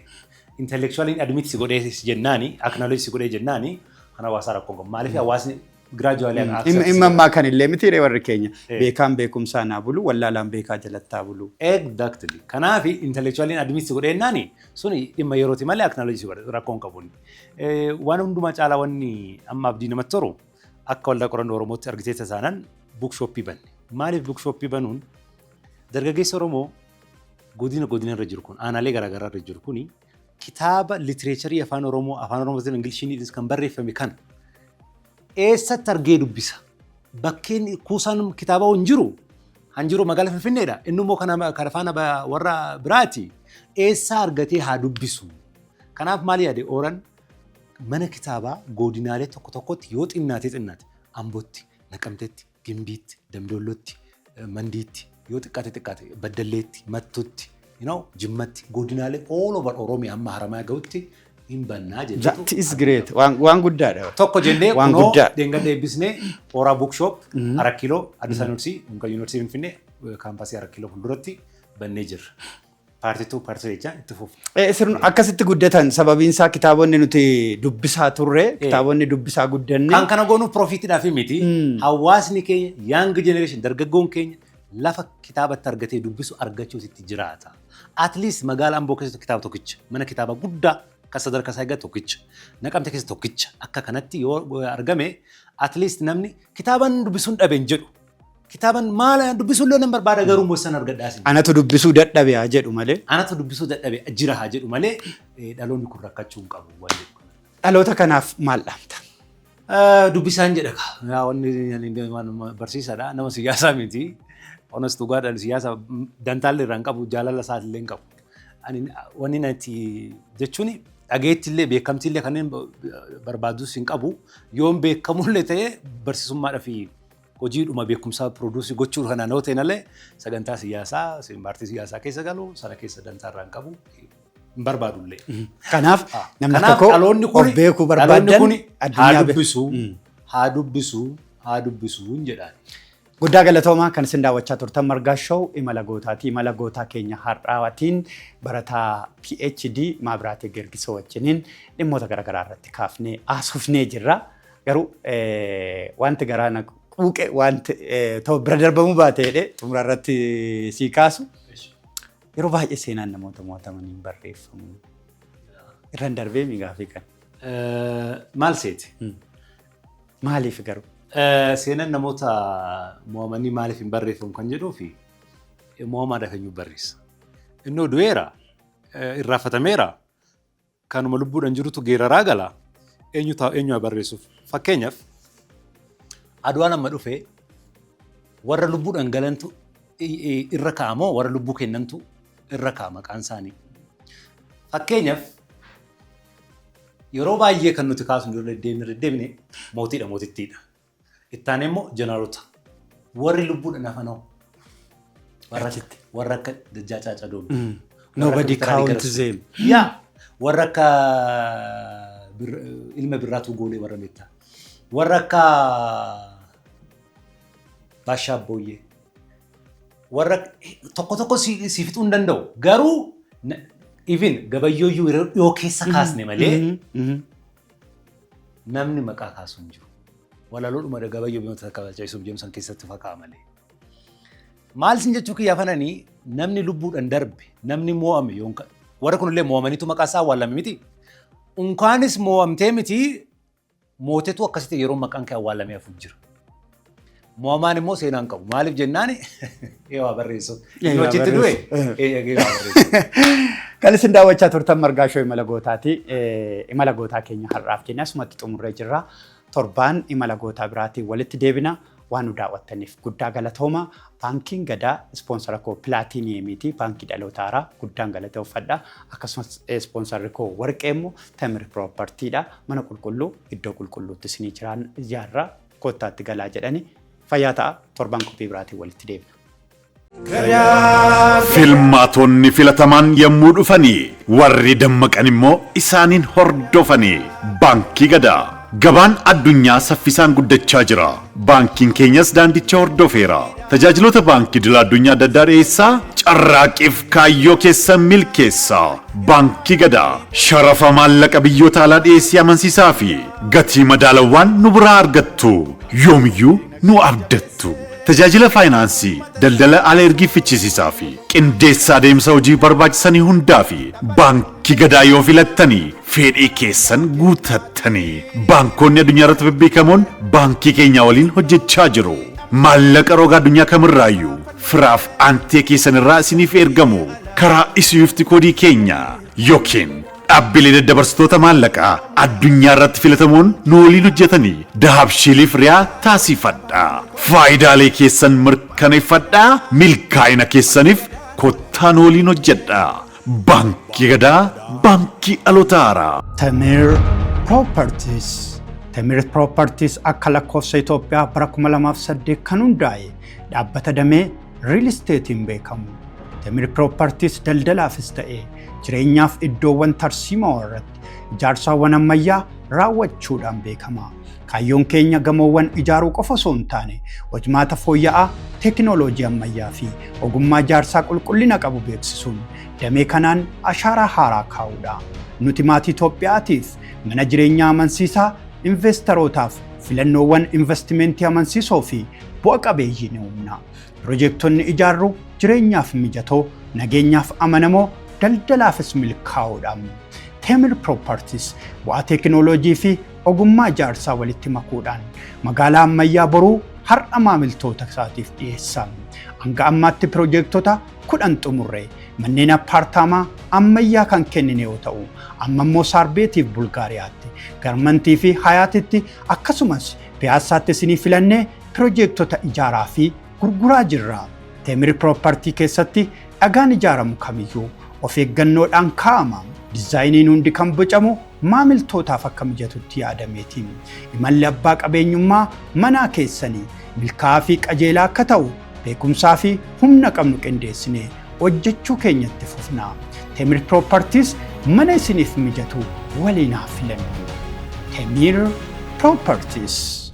Intellectualiin admit si godhee jennaani acknowledge si godhee jennaani kana hawaasa rakkoon qabu. Maaliif hawaasni gradually access imammaa kan illee miti warri keenya beekaan beekumsaa naa bulu wallaalaan beekaa jalattaa bulu. Exactly. Kanaaf intellectualiin admit si godhee jennaani suni dhimma yerooti malee acknowledge si godhe rakkoon qabu. Waan hundumaa caalaa wanni amma abdii namatti toru akka waldaa qorannoo Oromootti argiteessa isaanan bookshoppii banne. Maaliif bookshoppii banuun dargaggeessa Oromoo godina irra jiru kun aanaalee garaagaraa irra jiru kuni kitaaba literaaturii afaan Oromootiin Ingiliishiin kan barreeffame kan eessatti argee dubbisa. Bakkeen kuusaan kitaabaa hanjiru magaalaa Finfinneedha. Inni immoo kan afaan warra biraati. Eessaa argatee haa dubbisu. Kanaaf maal yaade ooran mana kitaabaa godinaalee tokko tokkotti yoo xinnaate Ambootti, Naqamteetti, Gimbiitti, Dambidollootti, Mandiitti yoo xiqqaate Baddalleetti, Mattuutti, Jimmatti godinaalee all over Oromiyaa amma Haramaa ga'utti hin bannaa jedhu. That is great. Waan guddaadha. Tokko jennee kunoo deenga deebisnee Ooraa Bookshop 4 kiiloo Addis Yuunivarsiitii Finfinnee kaampaasii 4 kiiloo fuulduratti bannee jirra. Paartituu jechaa itti fufu. Sirna akkasitti guddatan sababiin isaa kitaabonni nuti dubbisaa turre kitaabonni dubbisaa guddanne. Kan kana goonu profitiidhaaf miti. Hawaasni keenya young generation dargaggoon keenya lafa kitaabatti argatee dubbisu argachuutti jiraata. At least magaalaa Amboo keessatti kitaaba tokkicha mana kitaaba guddaa kan sadarkaa isaa eeggatu tokkicha Naqamte keessa tokkicha akka kanatti yoo argame at least namni kitaaban dubbisuun dhabeen jedhu. Kitaaban maal dubbisuun loo nan barbaada garuu moossan argadhaas. Anatu dubbisuu dadhabe haa jedhu malee. Anatu dubbisuu dadhabe jira haa jedhu malee dhaloonni kun rakkachuu hin qabu wal. Dhaloota kanaaf maal dhaamta? Dubbisaan jedha. Wanni barsiisaadha nama siyaasaa miti. Honest dhugaadhaan siyaasa dantaallee irraa hin qabu jaalala isaallee hin qabu. Wanni natti jechuun dhageettillee beekamtillee kanneen barbaadus hin qabu. Yoon beekamullee ta'ee barsiisummaadhaa fi hojiidhuma beekumsaa produusii gochuu kanaan yoo ta'e sagantaa siyaasaa paartii siyaasaa keessa galu sana keessa dantaa irraa hin qabu hin barbaadullee. Kanaaf namni tokko of beekuu barbaadan haa dubbisuu jedhaan. Guddaa galatoomaa kan isin daawwachaa turtan Margaa Show imala gootaati. Imala gootaa keenya har'aatiin barataa PhD Mabiraatee Geergisoo wajjiniin dhimmoota garaagaraa irratti kaafnee haasofnee jirra. Garuu wanti garaa quuqe wanti ta'u bira darbamuu baatee xumura irratti sii kaasu. Yeroo baay'ee seenaan namoota mo'atamanii barreeffamu. Irraan darbee migaafii kan. Maal seeti? Maaliif garuu? Seenaan namoota mo'amanii maaliif hin barreeffamu kan jedhuu fi mo'amaadhaaf eenyu barreessa. Innoo du'eera, irraafatameera, kanuma lubbuudhaan jirutu geeraraa gala eenyu haa barreessuuf. Fakkeenyaaf Adwaan amma dhufee warra lubbuudhaan galantu irra kaa'amoo warra lubbuu kennantu irra kaa'a maqaan isaanii. Fakkeenyaaf yeroo baay'ee kan nuti kaasnu deddeebine mootittiidha. Ittaan immoo jeneraalota warri lubbuudhaan hafanoo warra akka Dajjaa Caacadoo. Nobody counts them. Warra akka ilma birraatuu goolee warra meettaa. Warra akka Baashaa Booyyee. Warra tokko si fixuu hin danda'u. Garuu even gabayyooyyuu yoo keessa kaasne malee namni maqaa kaasu hin jiru. Walaloodhuma gabayyoo biyyoota kabajaisuuf jedhamsan keessatti fakkaa malee. Maal sin jechuu kiyyaa fananii namni lubbuudhaan darbe namni mo'ame yoonka warra kunillee mo'amaniitu maqaa isaa awwaalame miti. Unkaanis mo'amtee miti mootetu akkasitti yeroo maqaan kee awwaalamee hafu jira. Mo'amaan immoo seenaan qabu. Maaliif jennaani eewaa barreessu. Yoo achitti du'e eewaa barreessu. Kan isin daawwachaa turtan Margaa Show imala gootaati. Imala gootaa keenya har'aaf jennee asumatti xumurree jirra. Torbaan imala gootaa biraatiin walitti deebina. Waan nu daawwattaniif guddaa galatooma. Baankiin Gadaa ispoonsara koo Pilaatiiniyeemiiti. Baankii dhaloota haaraa guddaan galateeffadha. Akkasumas ispoonsarri koo Warqee immoo Tamir Piroopartiidha. Mana qulqulluu iddoo qulqulluutti isinii jiraan ijaarra. kottaatti galaa jedhani fayyaa ta'a torban qophii biraatiin walitti deebina. Filmaatonni filatamaan yommuu dhufanii warri dammaqan immoo isaaniin hordofanii baankii gadaa. Gabaan addunyaa saffisaan guddachaa jira. Baankiin keenyas daandicha hordofeera. Tajaajiloota baankii idil addunyaa adda addaa dhiyeessaa carraaqiif kaayyoo keessan milkeessaa. Baankii gadaa sharafa maallaqa biyyoota alaa dhiyeessii amansiisaa fi gatii madaalawaan nu biraa argattu. Yoomiyyuu nu abdattu. Tajaajila faayinaansii, daldala ala ergii fichisiisaa fi qindeessa adeemsa hojii barbaachisanii hundaa fi baankii gadaa yoo filattanii fedhii keessan guutattanii. Baankonni addunyaa irratti bebbeekamoon baankii keenya waliin hojjechaa jiru. Maallaqa roga addunyaa kamirraayyuu firaaf aantee keessan irraa isiniif ergamu karaa iswiifti koodii keenya yookiin dhaabbilee daddabarsitoota maallaqaa addunyaa irratti filatamuun nu waliin hojjetanii dahabshiiliif riyaa taasifadha. Faayidaalee keessan mirkaneeffadhaa. Milkaa'ina keessaniif kottaa nu waliin hojjedha. Baankii gadaa, baankii dhaloota haaraa. Tamir Properties. Tamir Properties akka lakkoofsa Itoophiyaa bara 2008 kan hundaa'e dhaabbata damee real estate beekamu. Tamir Properties daldalaafis ta'ee jireenyaaf iddoowwan tarsiimaa irratti ijaarsaawwan ammayyaa raawwachuudhaan beekama. Kaayyoon keenya gamoowwan ijaaruu qofa osoo hin taane hojmaata fooyya'aa teekinooloojii ammayyaa fi ogummaa ijaarsaa qulqullina qabu beeksisuun damee kanaan ashaaraa haaraa kaa'uudha. Nuti maatii Itoophiyaatiif mana jireenyaa amansiisaa investorootaaf filannoowwan investimentii amansiisoo fi bu'a qabeeyyii ni uumna. Piroojektonni ijaarru jireenyaaf mijatoo, nageenyaaf amanamoo, daldalaafis milkaa'uudhaan. Tamir Properties bu'aa teekinooloojii fi ogummaa ijaarsaa walitti makuudhaan magaalaa ammayyaa boruu har'a maamiltoota isaatiif dhiyeessa. Hanga ammaatti piroojektota 10 xumurree manneen appaartaamaa ammayyaa kan kennine yoo ta'u, amma immoo Saarbeetiif Bulgaariyaatti, Garmantii fi Hayaatitti akkasumas Piyaassaatti isinii filannee piroojektota ijaaraa fi gurguraa jirra. Tamir Property keessatti dhagaan ijaaramu kamiyyuu of eeggannoodhaan kaa'ama. Dizaayiniin hundi kan bocamu maamiltootaaf akka mijatutti yaadameeti. Imalli abbaa qabeenyummaa manaa keessanii milkaa'aa fi qajeelaa akka ta'u beekumsaa fi humna qabnu qindeessinee hojjechuu keenyatti fufna. Tamir Properties mana isiniif mijatu waliin haa filannu. Tamir Properties.